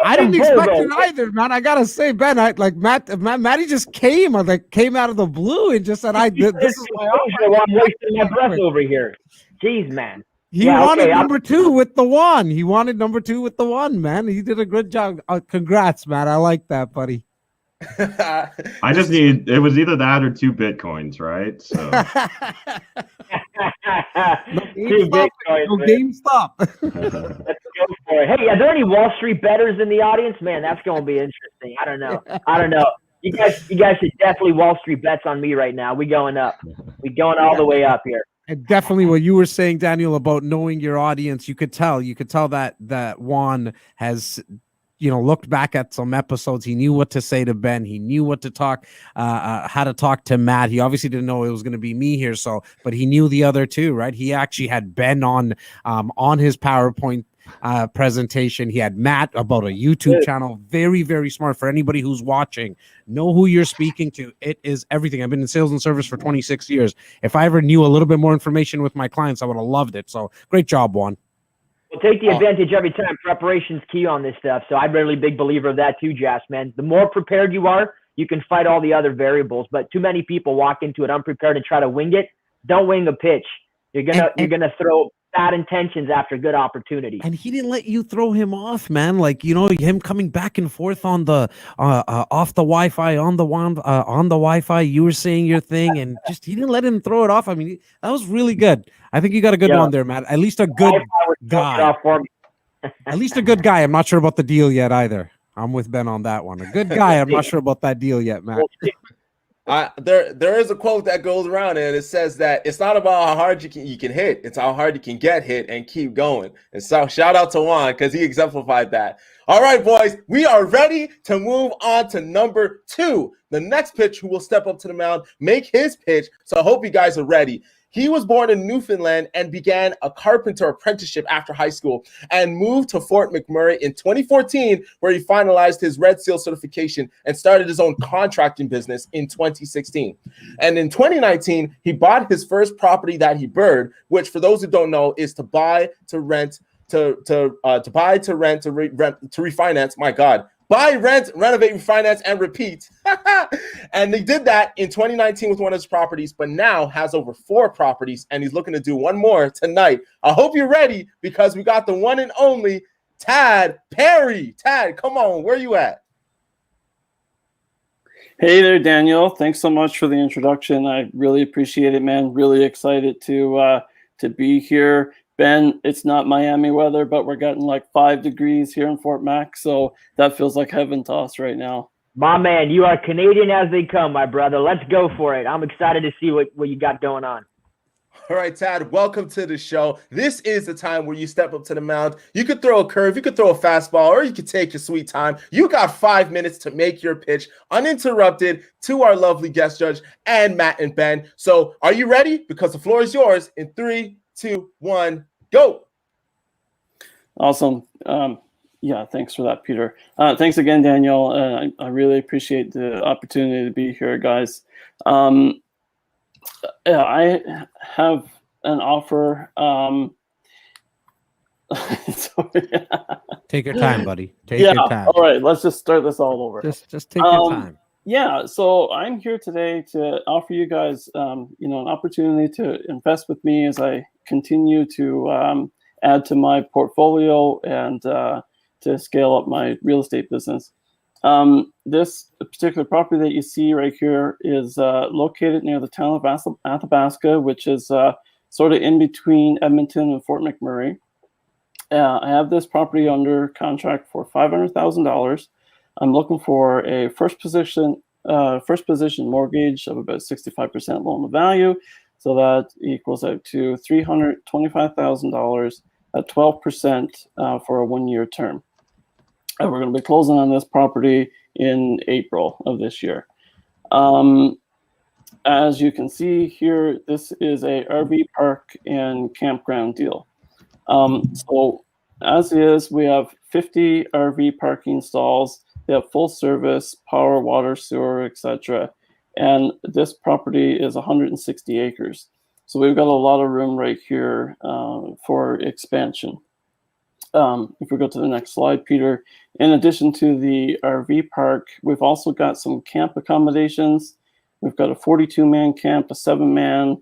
I didn't expect it either, man. I gotta say, Ben, Matty just came out of the blue and just said, "This is my offer." I'm wasting my breath over here. Jeez, man. He wanted number two with the one. He wanted number two with the one, man. He did a good job. Congrats, Matt. I like that, buddy. I just need, it was either that or 2 Bitcoins, right? So no GameStop. Let's go for it. Hey, are there any Wall Street bettors in the audience? Man, that's going to be interesting. I don't know. You guys should definitely Wall Street bets on me right now. We going up. We going all the way up here. And definitely what you were saying, Daniel, about knowing your audience, you could tell that Juan has looked back at some episodes. He knew what to say to Ben. He knew what to talk, how to talk to Matt. He obviously didn't know it was going to be me here. But he knew the other two, right? He actually had Ben on his PowerPoint presentation. He had Matt about a YouTube channel. Very, very smart. For anybody who's watching, know who you're speaking to. It is everything. I've been in sales and service for 26 years. If I ever knew a little bit more information with my clients, I would have loved it. So great job, Juan. We'll take the advantage every time. Preparation's key on this stuff. So I'm really a big believer of that too, Jas, man. The more prepared you are, you can fight all the other variables. But too many people walk into it unprepared and try to wing it. Don't wing a pitch. You're gonna throw bad intentions after good opportunities. And he didn't let you throw him off, man. Like, you know, him coming back and forth on the off the Wi-Fi, on the Wi-Fi. You were saying your thing, and just he didn't let him throw it off. I mean, that was really good. I think you got a good one there, Matt. At least a good guy. At least a good guy. I'm not sure about the deal yet either. I'm with Ben on that one. A good guy. I'm not sure about that deal yet, Matt. There is a quote that goes around and it says that it's not about how hard you can hit, it's how hard you can get hit and keep going. And so shout out to Juan because he exemplified that. All right, boys, we are ready to move on to number 2. The next pitch who will step up to the mound, make his pitch. So I hope you guys are ready. He was born in Newfoundland and began a carpenter apprenticeship after high school and moved to Fort McMurray in 2014, where he finalized his Red Seal certification and started his own contracting business in 2016. And in 2019, he bought his first property that he bird, which for those who don't know is to buy, to rent, to refinance. My God. Buy, rent, renovate, refinance, and repeat. And he did that in 2019 with one of his properties, but now has over 4 properties, and he's looking to do one more tonight. I hope you're ready because we got the one and only Tad Perry. Tad, come on, where you at? Hey there, Daniel. Thanks so much for the introduction. I really appreciate it, man. Really excited to be here. Ben, it's not Miami weather, but we're getting like 5 degrees here in Fort Mac, so that feels like heaven to us right now. My man, you are Canadian as they come, my brother. Let's go for it. I'm excited to see what you got going on. All right, Tad, welcome to the show. This is the time where you step up to the mound. You could throw a curve, you could throw a fastball, or you could take your sweet time. You got 5 minutes to make your pitch uninterrupted to our lovely guest judge and Matt and Ben. So are you ready? Because the floor is yours in 3, 2, 1, go. Awesome. Yeah, thanks for that, Peter. Thanks again, Daniel. I really appreciate the opportunity to be here, guys. Yeah, I have an offer. Sorry. Take your time, buddy. Take your time. All right, let's just start this all over. Just take your time. Yeah, so I'm here today to offer you guys, an opportunity to invest with me as I continue to add to my portfolio and to scale up my real estate business. This particular property that you see right here is located near the town of Athabasca, which is sort of in between Edmonton and Fort McMurray. I have this property under contract for $500,000. I'm looking for a first position mortgage of about 65% loan to value. So that equals out to $325,000 at 12% for a 1-year term. We're going to be closing on this property in April of this year. As you can see here, this is a RV park and campground deal. So as is, we have 50 RV parking stalls. They have full service, power, water, sewer, etc. And this property is 160 acres. So we've got a lot of room right here for expansion. If we go to the next slide, Peter, in addition to the RV park, we've also got some camp accommodations. We've got a 42-man camp, a 7-man,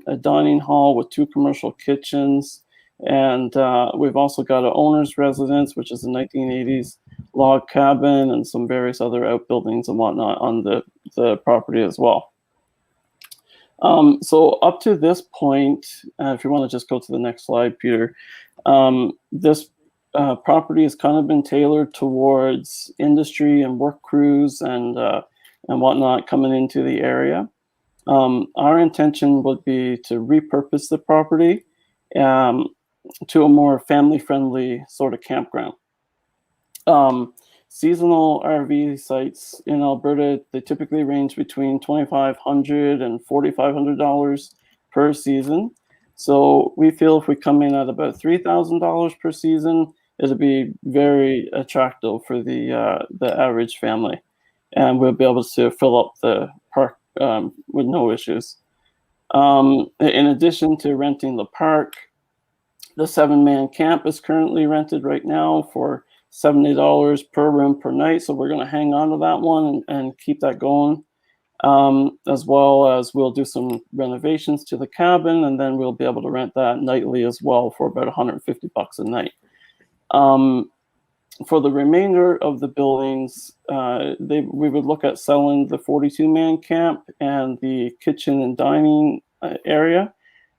a dining hall with 2 commercial kitchens. And we've also got an owner's residence, which is a 1980s log cabin, and some various other outbuildings and whatnot on the property as well. So up to this point, if you want to just go to the next slide, Peter, this property has kind of been tailored towards industry and work crews and whatnot coming into the area. Our intention would be to repurpose the property to a more family-friendly sort of campground. Seasonal RV sites in Alberta, they typically range between $2,500 and $4,500 per season. So we feel if we come in at about $3,000 per season, it'll be very attractive for the average family, and we'll be able to fill up the park with no issues. In addition to renting the park, the 7-man camp is currently rented right now for $70 per room per night. So we're going to hang on to that one and keep that going. as well as we'll do some renovations to the cabin, and then we'll be able to rent that nightly as well for about $150 a night. For the remainder of the buildings, we would look at selling the 42-man camp and the kitchen and dining area.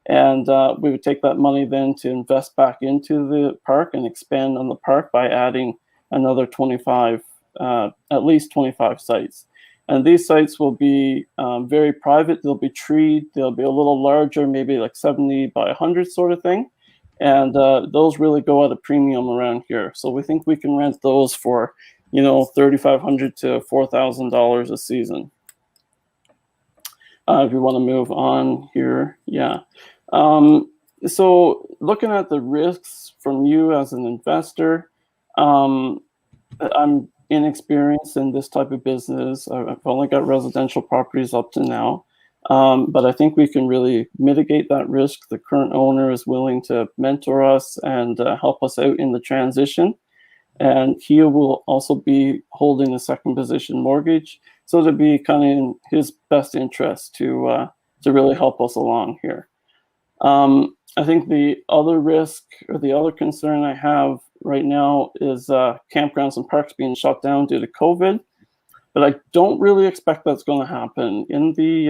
And we would take that money then to invest back into the park and expand on the park by adding another 25, at least 25 sites. And these sites will be very private. They'll be treed. They'll be a little larger, maybe like 70 by 100 sort of thing. And those really go at a premium around here. So we think we can rent those for, $3,500 to $4,000 a season. If you want to move on here, yeah. So looking at the risks from you as an investor, I'm inexperienced in this type of business. I've only got residential properties up to now. But I think we can really mitigate that risk. The current owner is willing to mentor us and help us out in the transition. And he will also be holding a second position mortgage. So it'll be kind of in his best interest to really help us along here. I think the other risk or the other concern I have right now is campgrounds and parks being shut down due to COVID. But I don't really expect that's going to happen. In the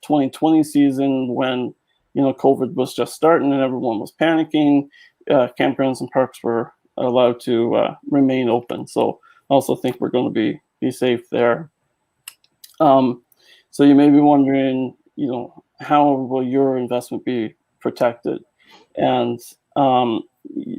2020 season, when COVID was just starting and everyone was panicking, campgrounds and parks were allowed to remain open. So I also think we're going to be safe there. So you may be wondering, how will your investment be protected? And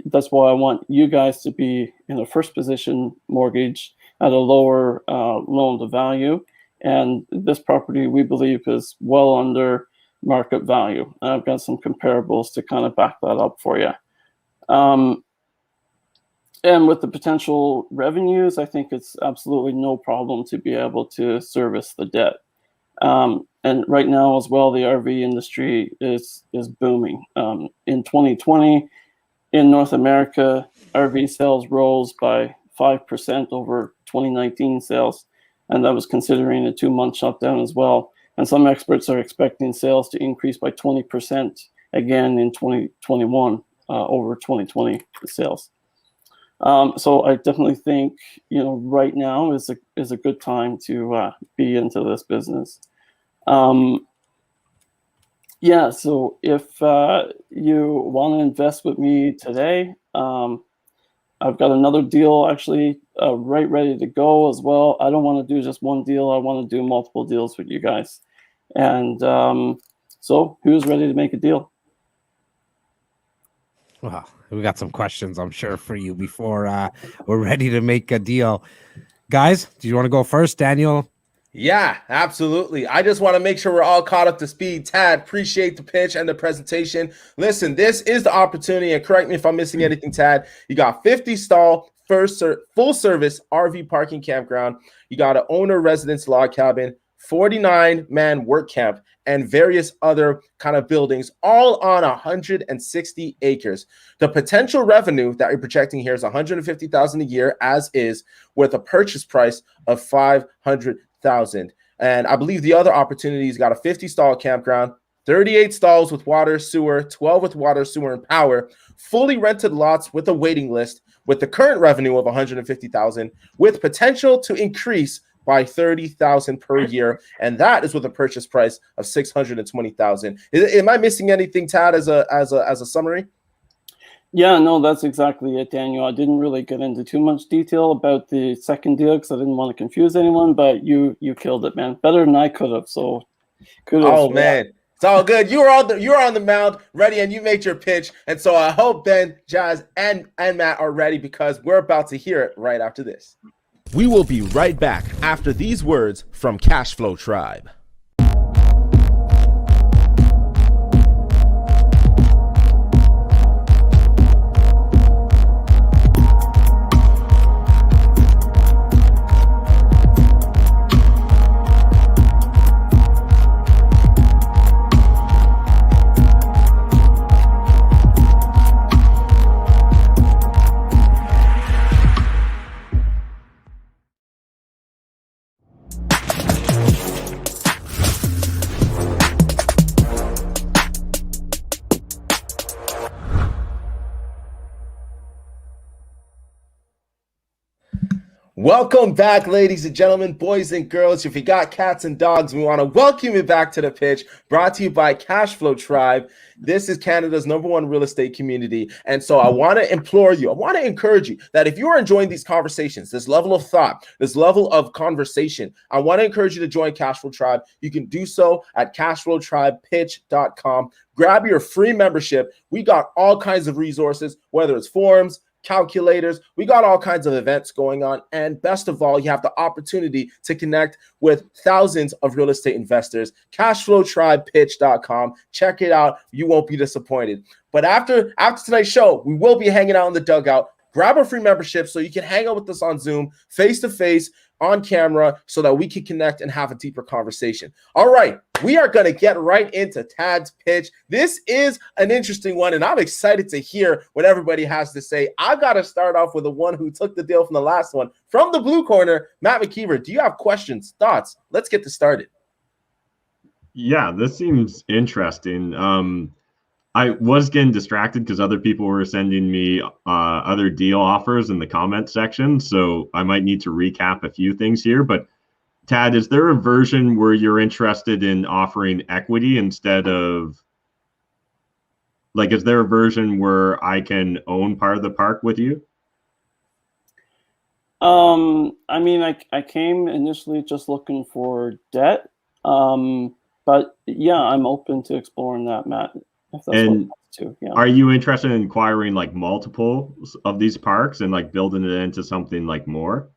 that's why I want you guys to be in a first position mortgage at a lower loan to value. And this property, we believe, is well under market value. And I've got some comparables to kind of back that up for you. And with the potential revenues, I think it's absolutely no problem to be able to service the debt. And right now as well, the RV industry is booming. In 2020, in North America, RV sales rose by 5% over 2019 sales, and that was considering a 2-month shutdown as well. And some experts are expecting sales to increase by 20% again in 2021 over 2020 sales. So I definitely think right now is a good time to be into this business. Yeah, so if you want to invest with me today, I've got another deal actually right ready to go as well. I don't want to do just one deal. I want to do multiple deals with you guys. And so who's ready to make a deal? Well, we got some questions, I'm sure, for you before we're ready to make a deal. Guys, do you want to go first, Daniel? Yeah, absolutely. I just want to make sure we're all caught up to speed. Tad, appreciate the pitch and the presentation. Listen, this is the opportunity, and correct me if I'm missing anything, Tad. You got 50 stall, full service RV parking campground. You got an owner residence log cabin, 49-man work camp, and various other kind of buildings, all on 160 acres. The potential revenue that you're projecting here is $150,000 a year, as is, with a purchase price of $500,000. And I believe the other opportunities got a 50-stall campground, 38 stalls with water, sewer, 12 with water, sewer, and power, fully rented lots with a waiting list, with the current revenue of $150,000, with potential to increase by $30,000 per year, and that is with a purchase price of $620,000. Am I missing anything, Tad, as a summary? Yeah, no, that's exactly it, Daniel. I didn't really get into too much detail about the second deal because I didn't want to confuse anyone, but you killed it, man. Better than I could have. So kudos. Oh man, it's all good. You were on the mound, ready, and you made your pitch. And so I hope Ben, Jazz, and Matt are ready, because we're about to hear it right after this. We will be right back after these words from CashFlow Tribe. Welcome back, ladies and gentlemen, boys and girls. If you got cats and dogs, we want to welcome you back to The Pitch, brought to you by CashFlow Tribe. This is Canada's #1 real estate community. And so I want to implore you, I want to encourage you that if you are enjoying these conversations, this level of thought, this level of conversation, I want to encourage you to join CashFlow Tribe. You can do so at cashflowtribepitch.com. Grab your free membership. We got all kinds of resources, whether it's forums, calculators, we got all kinds of events going on, and best of all, you have the opportunity to connect with thousands of real estate investors. Cashflowtribepitch.com. Check it out. You won't be disappointed. But after tonight's show, we will be hanging out in the Dugout. Grab a free membership so you can hang out with us on Zoom, face to face, on camera, so that we can connect and have a deeper conversation. All right, we are going to get right into Tad's pitch. This is an interesting one, and I'm excited to hear what everybody has to say. I've got to start off with the one who took the deal from the last one. From the blue corner, Matt McKeever, do you have questions, thoughts? Let's get this started. Yeah, this seems interesting. I was getting distracted because other people were sending me other deal offers in the comment section, so I might need to recap a few things here. But Tad, is there a version where you're interested in offering equity instead of, like, is there a version where I can own part of the park with you? I mean, I came initially just looking for debt, but yeah, I'm open to exploring that, Matt. If that's and to, yeah. Are you interested in acquiring like multiples of these parks and like building it into something like more?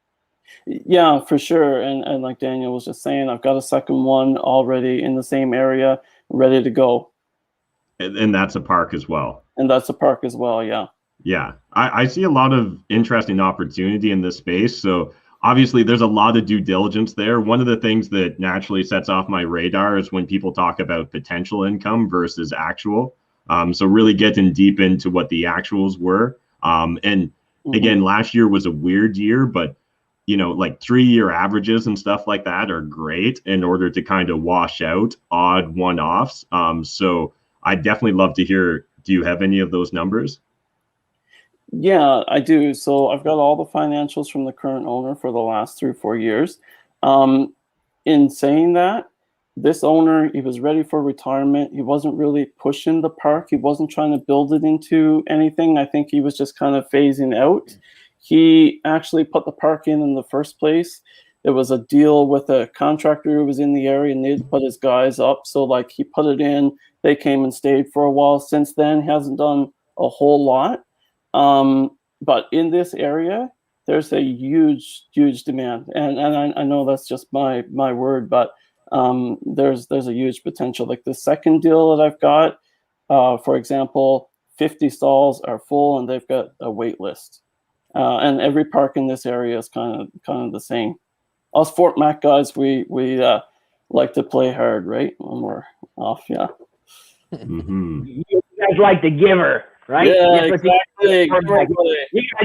Yeah, for sure. And like Daniel was just saying, I've got a second one already in the same area, ready to go. And that's a park as well. And that's a park as well, yeah. Yeah, I see a lot of interesting opportunity in this space. So obviously there's a lot of due diligence there. One of the things that naturally sets off my radar is when people talk about potential income versus actual. So really getting deep into what the actuals were. And again, last year was a weird year, but you know, like 3-year averages and stuff like that are great in order to kind of wash out odd one-offs. So I'd definitely love to hear, do you have any of those numbers? Yeah, I do. So I've got all the financials from the current owner for the last 3 or 4 years. In saying that, this owner, he was ready for retirement. He wasn't really pushing the park. He wasn't trying to build it into anything. I think he was just kind of phasing out. He actually put the park in the first place. It was a deal with a contractor who was in the area, and they'd put his guys up. So like he put it in, they came and stayed for a while. Since then, he hasn't done a whole lot. But in this area, there's a huge demand, and I know that's just my word, but there's a huge potential. Like the second deal that I've got, for example, 50 stalls are full, and they've got a wait list. And every park in this area is kind of the same. Us Fort Mac guys, we like to play hard, right? When we're off, yeah. You guys like the giver. Right? Yeah, exactly. You guys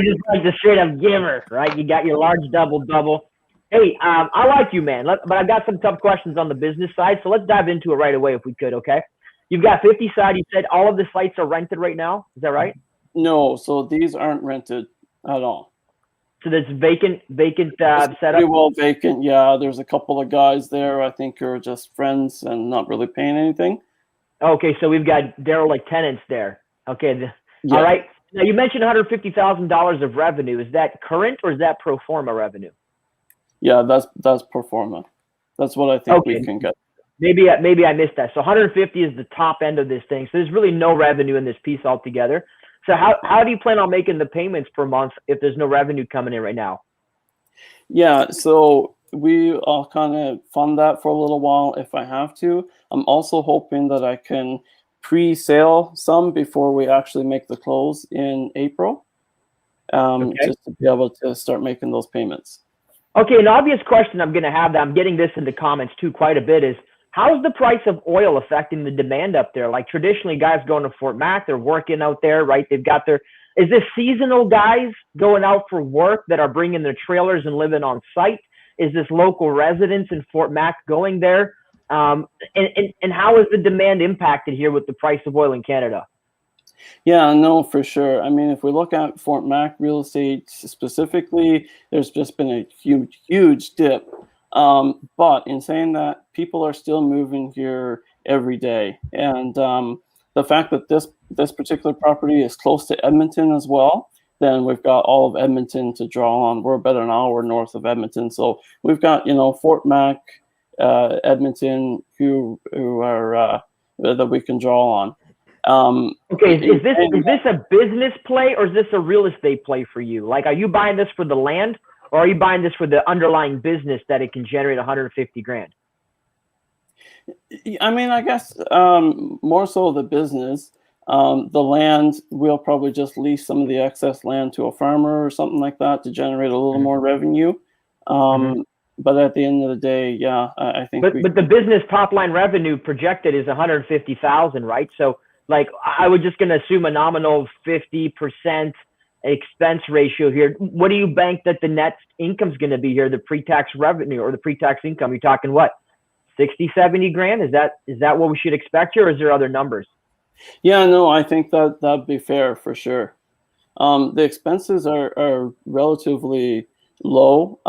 just like the straight up giver, right? You got your large double. Hey, I like you, man. But I've got some tough questions on the business side, so let's dive into it right away if we could, okay? You've got 50 side. You said all of the sites are rented right now. Is that right? No, so these aren't rented at all. So there's vacant setup? Pretty well vacant, yeah. There's a couple of guys there, I think, who are just friends and not really paying anything. Okay, so we've got derelict tenants there. Okay, yeah. All right. Now you mentioned $150,000 of revenue. Is that current or is that pro forma revenue? Yeah, that's pro forma. That's what I think we can get. Maybe I missed that. So 150 is the top end of this thing. So there's really no revenue in this piece altogether. So how do you plan on making the payments per month if there's no revenue coming in right now? Yeah, so I'll kind of fund that for a little while if I have to. I'm also hoping that I can pre-sale some before we actually make the close in April, just to be able to start making those payments. Okay, an obvious question I'm going to have that I'm getting this in the comments too quite a bit is, how's the price of oil affecting the demand up there? Like traditionally guys going to Fort Mac, they're working out there, right? They've got is this seasonal guys going out for work that are bringing their trailers and living on site? Is this local residents in Fort Mac going there? And how is the demand impacted here with the price of oil in Canada? Yeah, no, for sure. I mean, if we look at Fort Mac real estate specifically, there's just been a huge dip. But in saying that, people are still moving here every day, and the fact that this particular property is close to Edmonton as well, then we've got all of Edmonton to draw on. We're about an hour north of Edmonton, so we've got Fort Mac, Edmonton, who are that we can draw on. Okay, is this a business play or is this a real estate play for you? Like, are you buying this for the land or are you buying this for the underlying business that it can generate 150 grand? I mean, I guess more so the business. The land, we'll probably just lease some of the excess land to a farmer or something like that to generate a little more revenue. But at the end of the day, yeah, I think. But the business top line revenue projected is 150,000, right? So, like, I was just going to assume a nominal 50% expense ratio here. What do you bank that the net income is going to be here, the pre-tax revenue or the pre-tax income? You're talking what, 60, 70 grand? Is that what we should expect here, or is there other numbers? Yeah, no, I think that'd be fair for sure. The expenses are relatively low.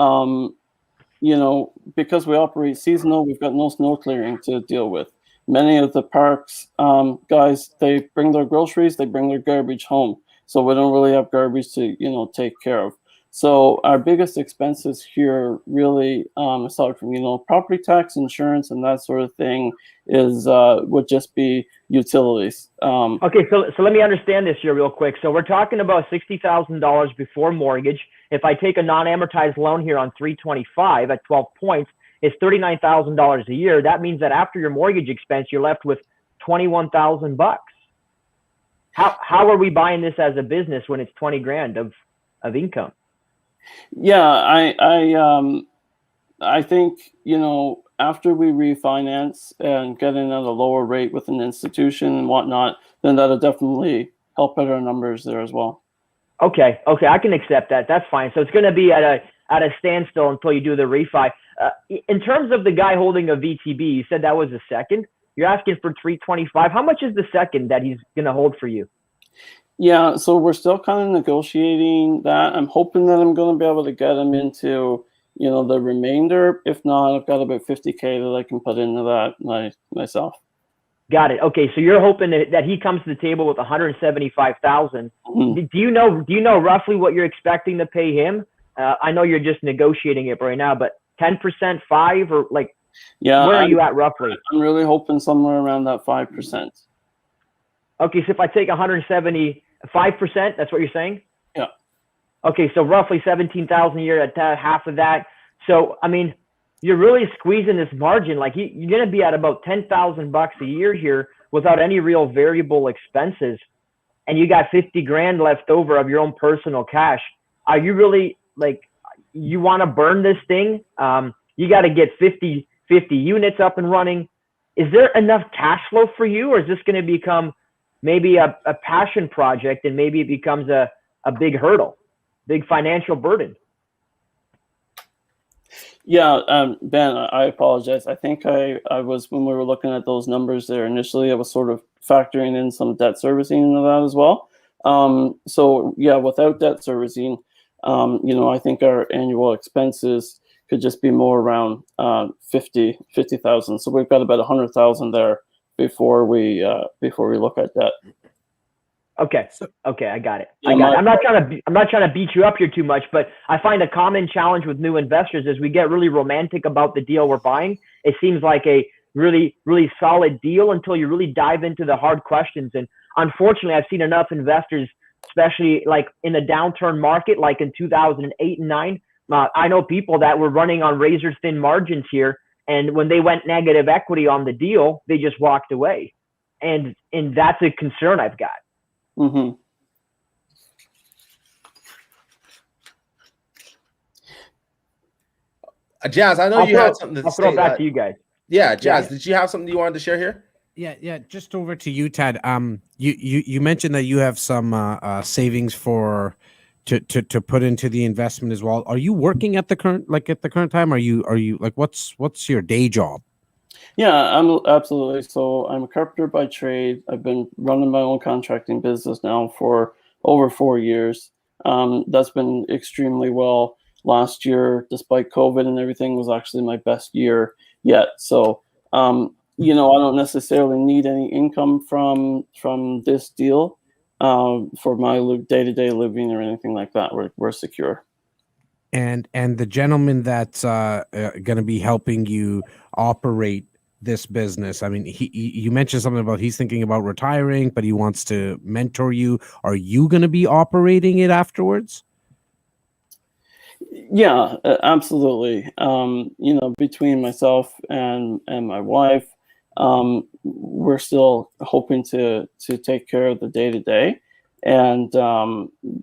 Because we operate seasonal, we've got no snow clearing to deal with. Many of the parks, guys, they bring their groceries, they bring their garbage home. So we don't really have garbage to, take care of. So our biggest expenses here really, aside from, property tax, insurance, and that sort of thing, would just be utilities. Okay, so let me understand this here real quick. So we're talking about $60,000 before mortgage. If I take a non-amortized loan here on 325 at 12 points, it's $39,000 a year. That means that after your mortgage expense, you're left with $21,000. How are we buying this as a business when it's 20 grand of income? Yeah, I think, after we refinance and get in at a lower rate with an institution and whatnot, then that'll definitely help out our numbers there as well. Okay, I can accept that. That's fine. So it's going to be at a standstill until you do the refi. In terms of the guy holding a VTB, you said that was a second. You're asking for 325. How much is the second that he's going to hold for you? Yeah, so we're still kind of negotiating that. I'm hoping that I'm going to be able to get him into, the remainder. If not, I've got about 50K that I can put into that myself. Got it. Okay, so you're hoping that he comes to the table with 175,000. Do you know roughly what you're expecting to pay him? I know you're just negotiating it right now, but 10%, 5%, or like, yeah, where are you at roughly? I'm really hoping somewhere around that 5%. Okay, so if I take 175%, that's what you're saying? Yeah. Okay, so roughly 17,000 a year at half of that. So, I mean, you're really squeezing this margin. Like, you're going to be at about $10,000 a year here without any real variable expenses. And you got 50 grand left over of your own personal cash. Are you really, like, you want to burn this thing? You got to get 50 units up and running. Is there enough cash flow for you, or is this going to become maybe a passion project and maybe it becomes a big hurdle, big financial burden? Yeah, Ben, I apologize. I think I was, when we were looking at those numbers there initially, I was sort of factoring in some debt servicing into that as well. So yeah, without debt servicing, I think our annual expenses could just be more around 50,000. So we've got about 100,000 there before we look at that. Okay, I got it. I'm not trying to beat you up here too much, but I find a common challenge with new investors is we get really romantic about the deal we're buying. It seems like a really, really solid deal until you really dive into the hard questions. And unfortunately, I've seen enough investors, especially like in a downturn market, like in 2008 and 9. I know people that were running on razor thin margins here, and when they went negative equity on the deal, they just walked away, and that's a concern I've got. Mm-hmm. Jazz, I know you had something to say. I'll throw it back to you guys. Yeah, Jazz, did you have something you wanted to share here? Yeah. Just over to you, Tad. You mentioned that you have some savings to put into the investment as well. Are you working at the current time? Are you like what's your day job? Yeah, I'm absolutely. So I'm a carpenter by trade. I've been running my own contracting business now for over 4 years. That's been extremely well. Last year, despite COVID and everything, was actually my best year yet. So, I don't necessarily need any income from this deal for my day-to-day living or anything like that. We're secure. And the gentleman that's going to be helping you operate this business, I mean, you mentioned something about he's thinking about retiring, but he wants to mentor you. Are you going to be operating it afterwards? Yeah, absolutely. Between myself and my wife, we're still hoping to take care of the day to day, and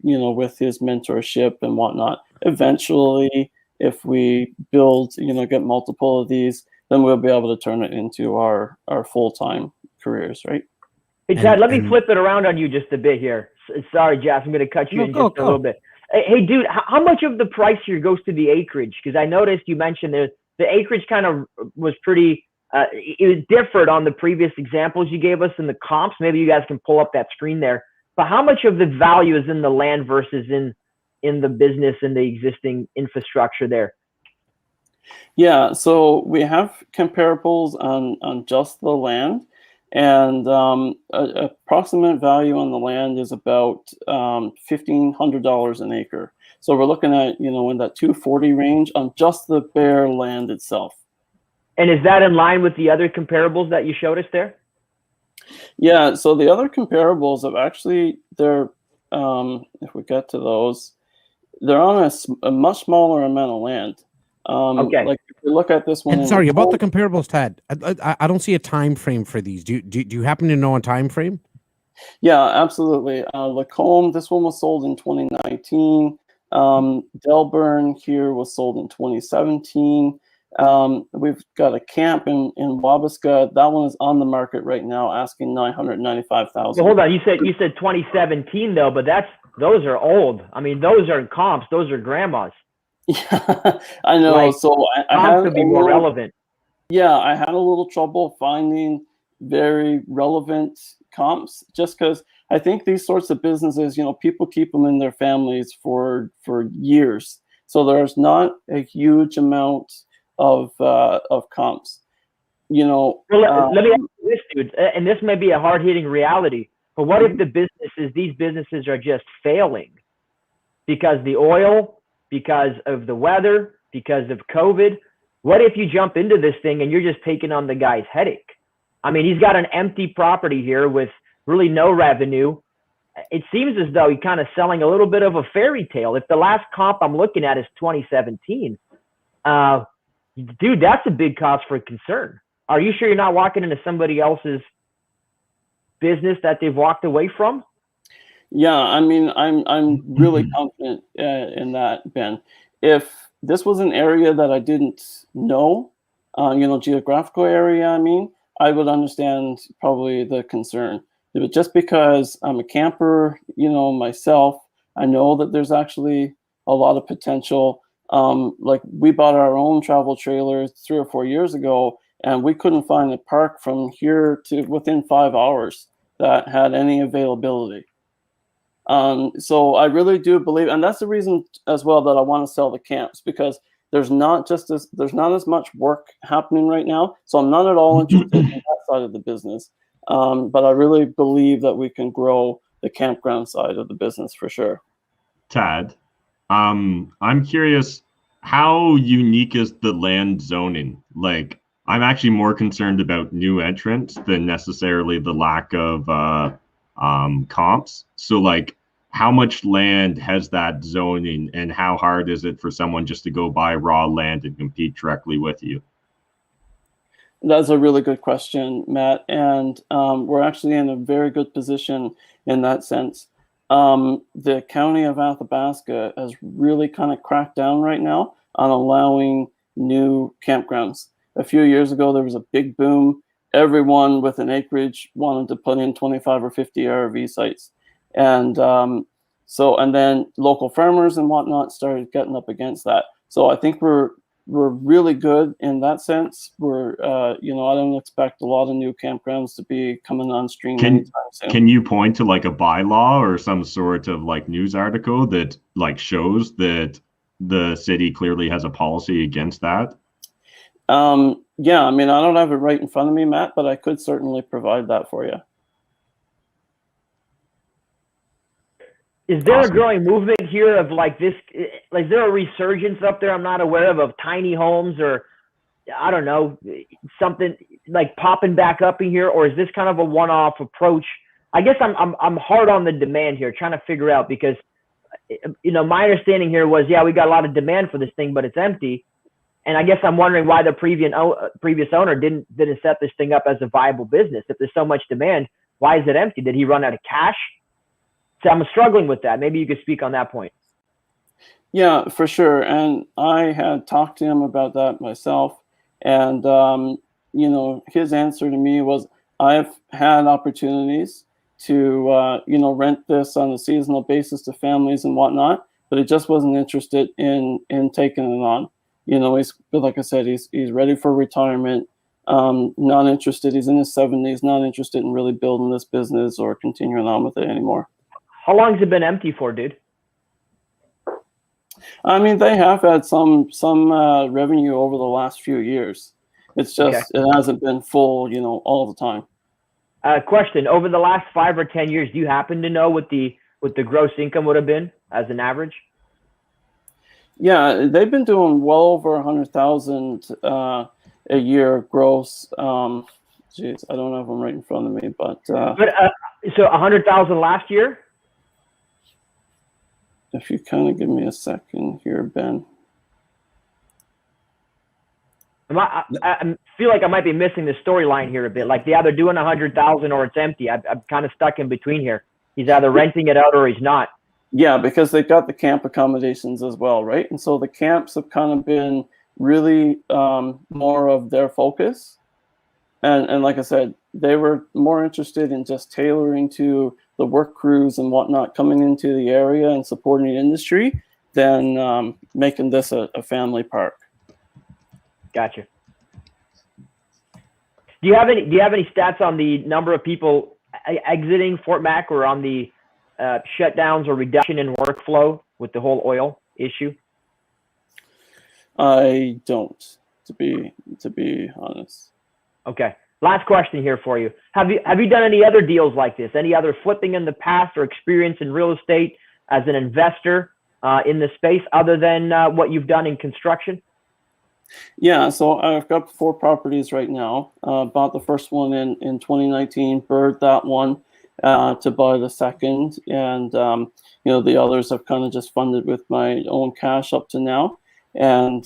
with his mentorship and whatnot. Eventually, if we build, get multiple of these, then we'll be able to turn it into our full-time careers, right? Hey, Ted, let me flip it around on you just a bit here. Sorry, Jess, I'm going to cut you in just a little bit. Hey, dude, how much of the price here goes to the acreage? Because I noticed you mentioned the acreage kind of was pretty, it was different on the previous examples you gave us in the comps. Maybe you guys can pull up that screen there. But how much of the value is in the land versus in the business and the existing infrastructure there? Yeah, so we have comparables on just the land. And approximate value on the land is about $1,500 an acre. So we're looking at, in that 240 range on just the bare land itself. And is that in line with the other comparables that you showed us there? Yeah, so the other comparables have actually, they're, if we get to those, they're on a much smaller amount of land. Okay. Like if you look at this one. And sorry about the comparables, Ted. I don't see a time frame for these. Do you happen to know a time frame? Yeah, absolutely. Lacombe, this one was sold in 2019. Delburn here was sold in 2017. We've got a camp in Wabasca. That one is on the market right now, asking $995,000. Well, hold on. You said 2017 though, but those are old. I mean, those are comps. Those are grandmas. Yeah, I know. Like, so I have to be more relevant. Yeah, I had a little trouble finding very relevant comps, just because I think these sorts of businesses, people keep them in their families for years. So there's not a huge amount of comps. Well, let me ask you this, dude, and this may be a hard-hitting reality, but what if these businesses are just failing because the oil, because of the weather, because of COVID? What if you jump into this thing and you're just taking on the guy's headache? I mean, he's got an empty property here with really no revenue. It seems as though he's kind of selling a little bit of a fairy tale. If the last comp I'm looking at is 2017, dude, that's a big cause for concern. Are you sure you're not walking into somebody else's business that they've walked away from? Yeah, I mean, I'm really confident in that, Ben. If this was an area that I didn't know, geographical area, I would understand probably the concern. But just because I'm a camper, myself, I know that there's actually a lot of potential. Like we bought our own travel trailer 3 or 4 years ago, and we couldn't find a park from here to within 5 hours that had any availability. So I really do believe, and that's the reason as well that I want to sell the camps, because there's not as much work happening right now. So I'm not at all interested in that side of the business. But I really believe that we can grow the campground side of the business for sure. Tad, I'm curious, how unique is the land zoning? Like, I'm actually more concerned about new entrants than necessarily the lack of comps. So like, how much land has that zoning, and how hard is it for someone just to go buy raw land and compete directly with you? That's a really good question, Matt. And we're actually in a very good position in that sense. The county of Athabasca has really kind of cracked down right now on allowing new campgrounds. A few years ago, there was a big boom. Everyone with an acreage wanted to put in 25 or 50 RV sites. And and then local farmers and whatnot started getting up against that. So I think we're really good in that sense. We're I don't expect a lot of new campgrounds to be coming on stream anytime soon. Can you point to like a bylaw or some sort of like news article that like shows that the city clearly has a policy against that? Yeah, I mean, I don't have it right in front of me, Matt, but I could certainly provide that for you. Is there a growing movement here of like this? Like, is there a resurgence up there I'm not aware of tiny homes, or I don't know, something like popping back up in here, or is this kind of a one-off approach? I guess I'm hard on the demand here, trying to figure out, because my understanding here was, yeah, we got a lot of demand for this thing, but it's empty. And I guess I'm wondering why the previous owner didn't set this thing up as a viable business. If there's so much demand, why is it empty? Did he run out of cash? So I'm struggling with that. Maybe you could speak on that point. Yeah, for sure. And I had talked to him about that myself. And, his answer to me was, I've had opportunities to, rent this on a seasonal basis to families and whatnot, but he just wasn't interested in taking it on. He's, like I said, he's ready for retirement, not interested. He's in his 70s, not interested in really building this business or continuing on with it anymore. How long has it been empty for, dude? I mean, they have had some revenue over the last few years. It's just It hasn't been full, all the time. Question: over the last 5 or 10 years, do you happen to know what the gross income would have been as an average? Yeah, they've been doing well over 100,000 a year gross. Geez, I don't have them right in front of me, but so 100,000 last year. If you kind of give me a second here, Ben. I feel like I might be missing the storyline here a bit. Like, they're either doing 100,000 or it's empty. I'm kind of stuck in between here. He's either renting it out or he's not. Yeah, because they've got the camp accommodations as well, right? And so the camps have kind of been really more of their focus. And like I said, they were more interested in just tailoring to the work crews and whatnot coming into the area and supporting the industry than making this a family park. Gotcha. Do you have any stats on the number of people exiting Fort Mac, or on the shutdowns or reduction in workflow with the whole oil issue? I don't, to be honest. Okay. Last question here for you. Have you done any other deals like this? Any other flipping in the past, or experience in real estate as an investor in the space, other than what you've done in construction? Yeah, so I've got 4 properties right now. Bought the first one in 2019, bird that one to buy the second, and the others I've kind of just funded with my own cash up to now, and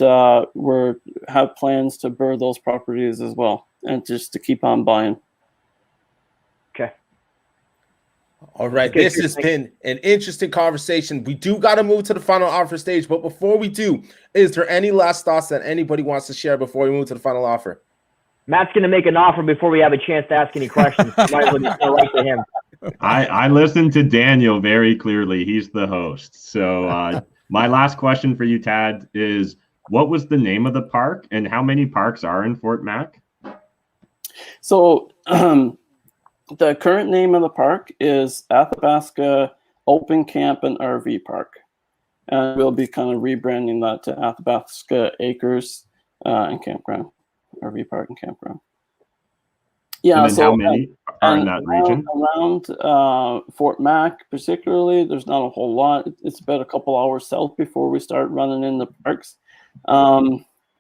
have plans to bird those properties as well, and just to keep on buying. Okay. All right, Okay, this has been an interesting conversation. We do got to move to the final offer stage, but before we do, is there any last thoughts that anybody wants to share before we move to the final offer? Matt's going to make an offer before we have a chance to ask any questions. Might as well just go right to him. I listened to Daniel very clearly. He's the host. So my last question for you, Tad, is what was the name of the park, and how many parks are in Fort Mac? So the current name of the park is Athabasca Open Camp and RV Park. And we'll be kind of rebranding that to Athabasca Acres and Campground, RV Park and Campground. Yeah, and then how many are in that region? Around Fort Mac, particularly, there's not a whole lot. It's about a couple hours south before we start running in the parks. I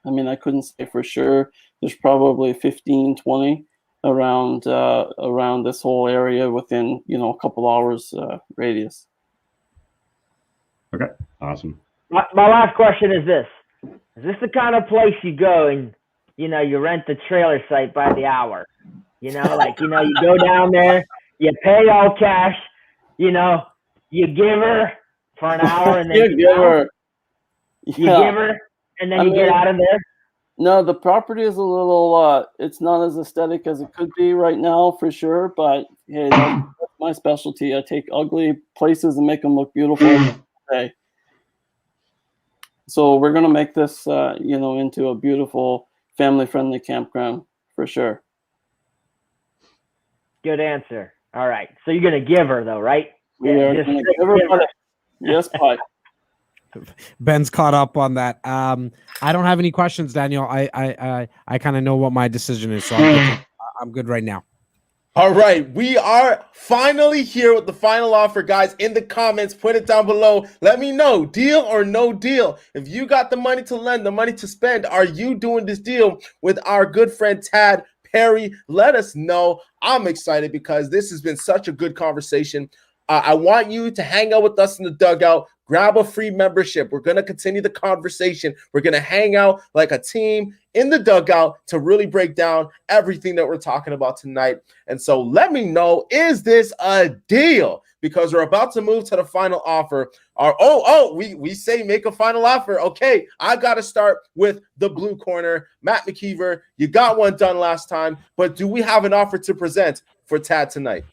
mean, I couldn't say for sure. There's probably 15, 20 around this whole area within a couple hours radius. Okay, awesome. My last question is this: is this the kind of place you go and you rent the trailer site by the hour? You go down there, you pay all cash, you give her for an hour, and then you give her, and then you get out of there. No, the property is a little, it's not as aesthetic as it could be right now, for sure. But hey, that's my specialty. I take ugly places and make them look beautiful. Hey. So we're gonna make this, into a beautiful family-friendly campground for sure. Good answer. All right. So you're gonna give her though, right? We are just gonna give her money. Yes, Pi. Ben's caught up on that. I don't have any questions, Daniel. I kind of know what my decision is, so I'm good right now. All right, we are finally here with the final offer, guys. In the comments, put it down below. Let me know, deal or no deal. If you got the money to lend, the money to spend, are you doing this deal with our good friend Tad Perry? Let us know. I'm excited because this has been such a good conversation. I want you to hang out with us in the dugout. Grab a free membership. We're going to continue the conversation. We're going to hang out like a team in the dugout to really break down everything that we're talking about tonight. And so let me know, is this a deal? Because we're about to move to the final offer. We say make a final offer. Okay, I got to start with the blue corner. Matt McKeever, you got one done last time, but do we have an offer to present for Tad tonight?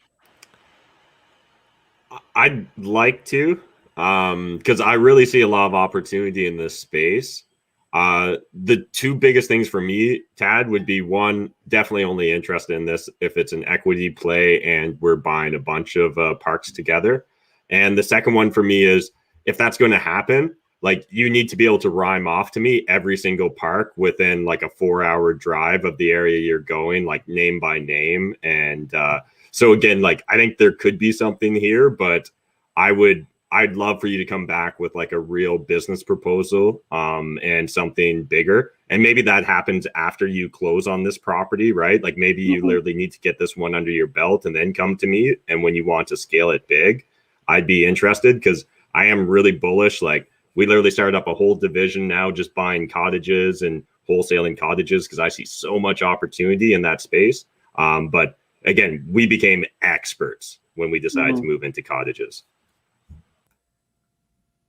I'd like to, because I really see a lot of opportunity in this space. The two biggest things for me, Tad, would be one, definitely only interested in this if it's an equity play and we're buying a bunch of parks together. And the second one for me is if that's going to happen, like you need to be able to rhyme off to me every single park within like a 4-hour drive of the area you're going, like name by name. And so again, like I think there could be something here, but I'd love for you to come back with like a real business proposal and something bigger. And maybe that happens after you close on this property, right? Like maybe you literally need to get this one under your belt and then come to me. And when you want to scale it big, I'd be interested because I am really bullish. Like we literally started up a whole division now just buying cottages and wholesaling cottages because I see so much opportunity in that space. But again, we became experts when we decided to move into cottages.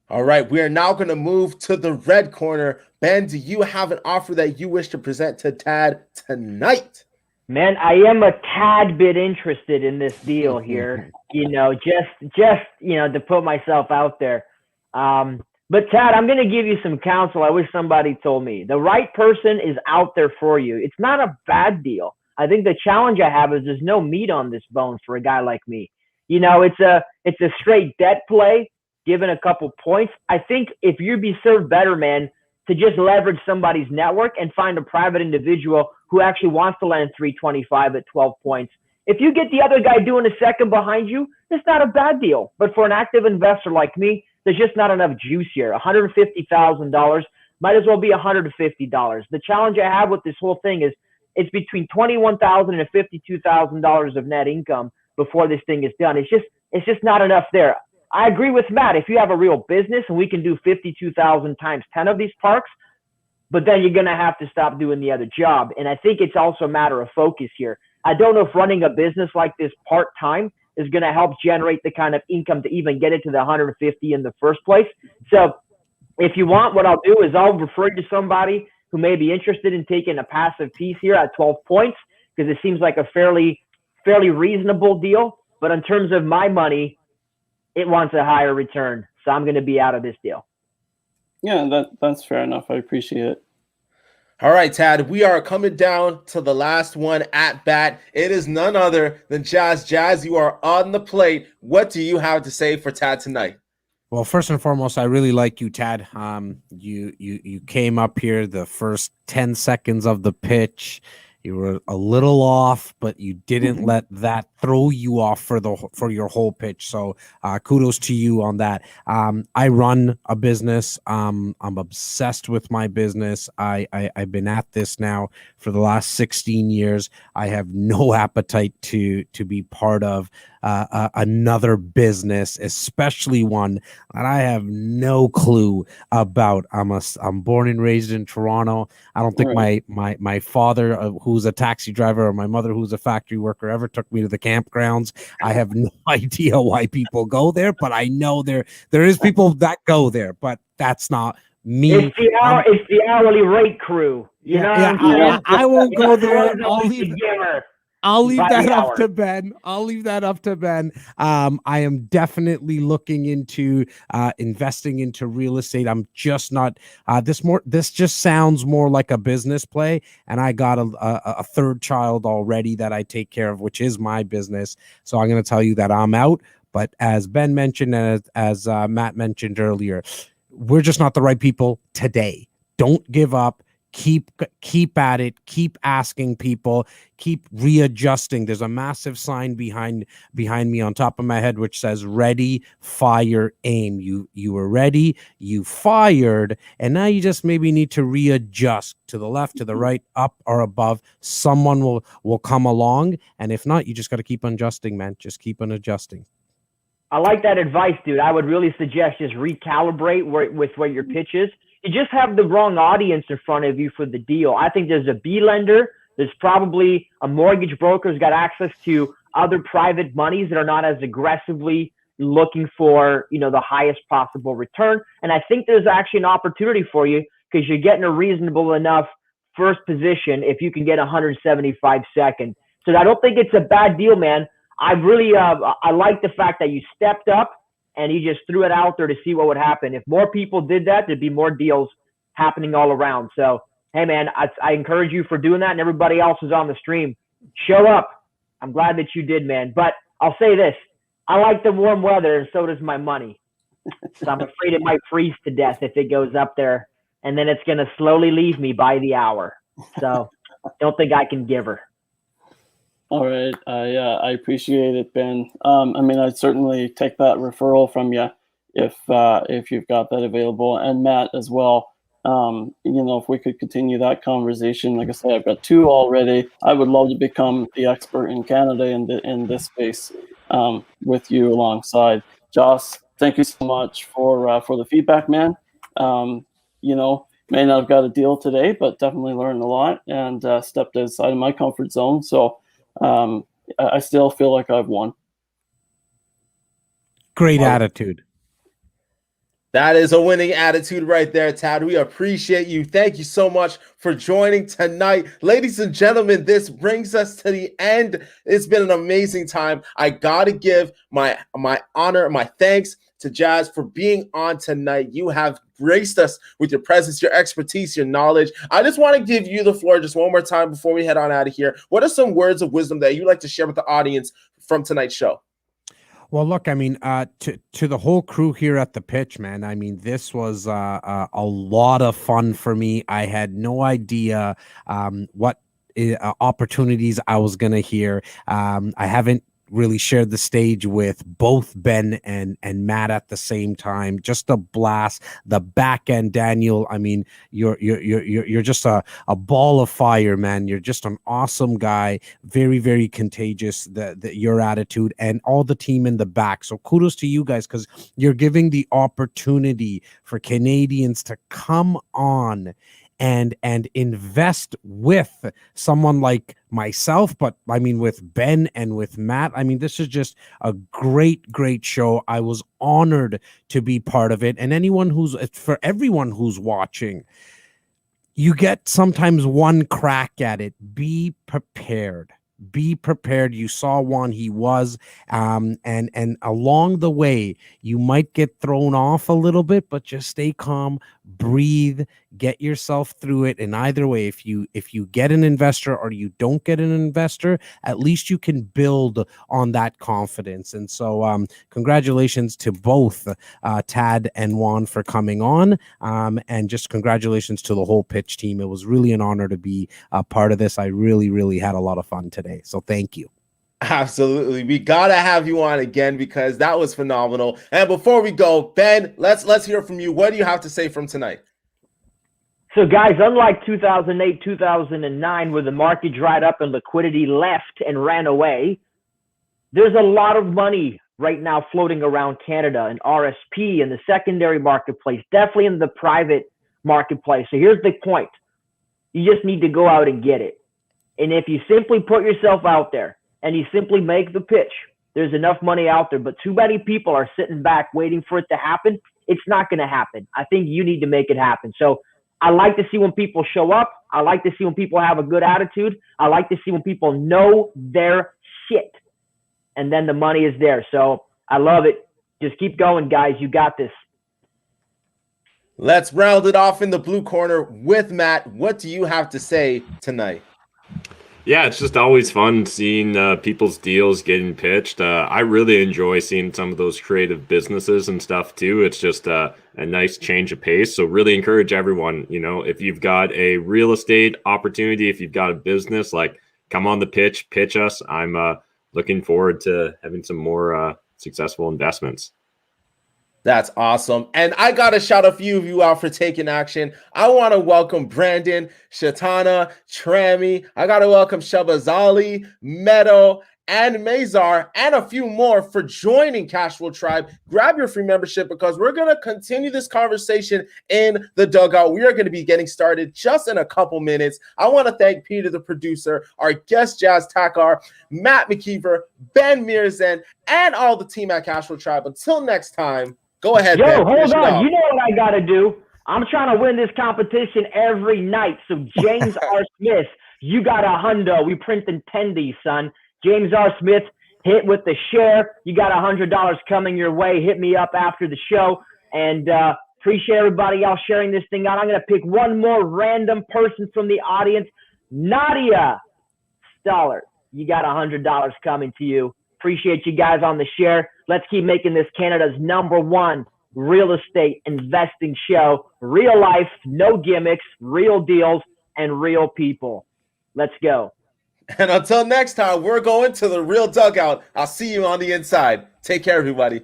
All right, we are now going to move to the red corner. Ben, do you have an offer that you wish to present to Tad tonight? Man, I am a tad bit interested in this deal here, just to put myself out there. But Tad, I'm going to give you some counsel. I wish somebody told me. The right person is out there for you. It's not a bad deal. I think the challenge I have is there's no meat on this bone for a guy like me. It's a straight debt play, given a couple points. I think if you'd be served better, man, to just leverage somebody's network and find a private individual who actually wants to lend 325 at 12 points. If you get the other guy doing a second behind you, it's not a bad deal. But for an active investor like me, there's just not enough juice here. $150,000 might as well be $150. The challenge I have with this whole thing is it's between $21,000 and $52,000 of net income before this thing is done. It's just not enough there. I agree with Matt. If you have a real business and we can do 52,000 times 10 of these parks, but then you're going to have to stop doing the other job. And I think it's also a matter of focus here. I don't know if running a business like this part-time is going to help generate the kind of income to even get it to the 150 in the first place. So if you want, what I'll do is I'll refer you to somebody who may be interested in taking a passive piece here at 12 points, because it seems like a fairly reasonable deal. But in terms of my money, it wants a higher return. So I'm going to be out of this deal. Yeah, that's fair enough. I appreciate it. All right, Tad, we are coming down to the last one at bat. It is none other than Jazz. Jazz, you are on the plate. What do you have to say for Tad tonight? Well, first and foremost, I really like you, Tad. You came up here the first 10 seconds of the pitch. You were a little off, but you didn't let that throw you off for your whole pitch. So kudos to you on that. I run a business. I'm obsessed with my business. I've been at this now for the last 16 years. I have no appetite to be part of another business, especially one that I have no clue about. I'm born and raised in Toronto. I don't think my father, who's a taxi driver, or my mother, who's a factory worker, ever took me to the campgrounds. I have no idea why people go there, but I know there is people that go there, but that's not me. It's the hourly rate crew. I won't go there. I'll leave By that the up hour. to Ben. I'll leave that up to Ben. I am definitely looking into investing into real estate. I'm just not this just sounds more like a business play, and I got a third child already that I take care of, which is my business. So I'm going to tell you that I'm out. But as Ben mentioned, and as Matt mentioned earlier, we're just not the right people today. Don't give up. Keep at it. Keep asking people. Keep readjusting. There's a massive sign behind me on top of my head which says ready, fire, aim. You were ready, you fired, and now you just maybe need to readjust to the left, to the right, up or above. Someone will come along, and if not, you just got to keep on adjusting, man. Just keep on adjusting. I like that advice, dude. I would really suggest just recalibrate with what your pitch is. You just have the wrong audience in front of you for the deal. I think there's a B lender. There's probably a mortgage broker who's got access to other private monies that are not as aggressively looking for, the highest possible return. And I think there's actually an opportunity for you because you're getting a reasonable enough first position if you can get 175 second. So I don't think it's a bad deal, man. I really, I like the fact that you stepped up and you just threw it out there to see what would happen. If more people did that, there'd be more deals happening all around. So, hey, man, I encourage you for doing that, and everybody else who's on the stream, show up. I'm glad that you did, man. But I'll say this. I like the warm weather, and so does my money. So I'm afraid it might freeze to death if it goes up there, and then it's going to slowly leave me by the hour. So don't think I can give her. All right. I appreciate it, Ben. I'd certainly take that referral from you if you've got that available, and Matt as well. If we could continue that conversation. Like I said, I've got 2 already. I would love to become the expert in Canada in this space with you alongside. Joss, thank you so much for the feedback, man. May not have got a deal today, but definitely learned a lot and stepped outside of my comfort zone. So I still feel like I've won. Great attitude. That is a winning attitude right there, Tad. We appreciate you. Thank you so much for joining tonight. Ladies and gentlemen, this brings us to the end. It's been an amazing time. I got to give my honor, my thanks to Jazz for being on tonight. You have graced us with your presence, your expertise, your knowledge. I just want to give you the floor just one more time before we head on out of here. What are some words of wisdom that you'd like to share with the audience from tonight's show? Well, look, to the whole crew here at the pitch, man, this was a lot of fun for me. I had no idea what opportunities I was going to hear. I haven't really shared the stage with both Ben and Matt at the same time. Just a blast. The back end, Daniel. You're just a ball of fire, man. You're just an awesome guy. Very, very contagious. Your attitude and all the team in the back. So kudos to you guys because you're giving the opportunity for Canadians to come on and invest with someone like myself, but with Ben and with Matt. This is just a great show. I was honored to be part of it. And for everyone who's watching, you get sometimes one crack at it. Be prepared. Be prepared. You saw Juan, he was, and along the way, you might get thrown off a little bit, but just stay calm, breathe, get yourself through it. And either way, if you get an investor or you don't get an investor, at least you can build on that confidence. And so, congratulations to both Tad and Juan for coming on, and just congratulations to the whole pitch team. It was really an honor to be a part of this. I really had a lot of fun today. So thank you. Absolutely. We got to have you on again because that was phenomenal. And before we go, Ben, let's hear from you. What do you have to say from tonight? So guys, unlike 2008, 2009, where the market dried up and liquidity left and ran away, there's a lot of money right now floating around Canada in RSP in the secondary marketplace, definitely in the private marketplace. So here's the point. You just need to go out and get it. And if you simply put yourself out there and you simply make the pitch, there's enough money out there, but too many people are sitting back waiting for it to happen. It's not going to happen. I think you need to make it happen. So I like to see when people show up. I like to see when people have a good attitude. I like to see when people know their shit. And then the money is there. So I love it. Just keep going, guys. You got this. Let's round it off in the blue corner with Matt. What do you have to say tonight? Yeah, it's just always fun seeing people's deals getting pitched. I really enjoy seeing some of those creative businesses and stuff too. It's just a nice change of pace. So really encourage everyone, you know, if you've got a real estate opportunity, if you've got a business, like come on the pitch us. I'm looking forward to having some more successful investments. That's awesome. And I got to shout a few of you out for taking action. I want to welcome Brandon, Shatana, Trammy. I got to welcome Shabazali, Meadow, and Mazar, and a few more for joining CashFlow Tribe. Grab your free membership because we're going to continue this conversation in the dugout. We are going to be getting started just in a couple minutes. I want to thank Peter, the producer, our guest Jazz Takar, Matt McKeever, Ben Mirzan, and all the team at CashFlow Tribe. Until next time. Go ahead, Yo, Ben. hold on. You know what I got to do? I'm trying to win this competition every night. So James R. Smith, you got a hundo. We printing tendies, son. James R. Smith, hit with the share. You got $100 coming your way. Hit me up after the show. And appreciate everybody else sharing this thing out. I'm going to pick one more random person from the audience. Nadia Stoller, you got $100 coming to you. Appreciate you guys on the share. Let's keep making this Canada's #1 real estate investing show. Real life, no gimmicks, real deals, and real people. Let's go. And until next time, we're going to the real dugout. I'll see you on the inside. Take care, everybody.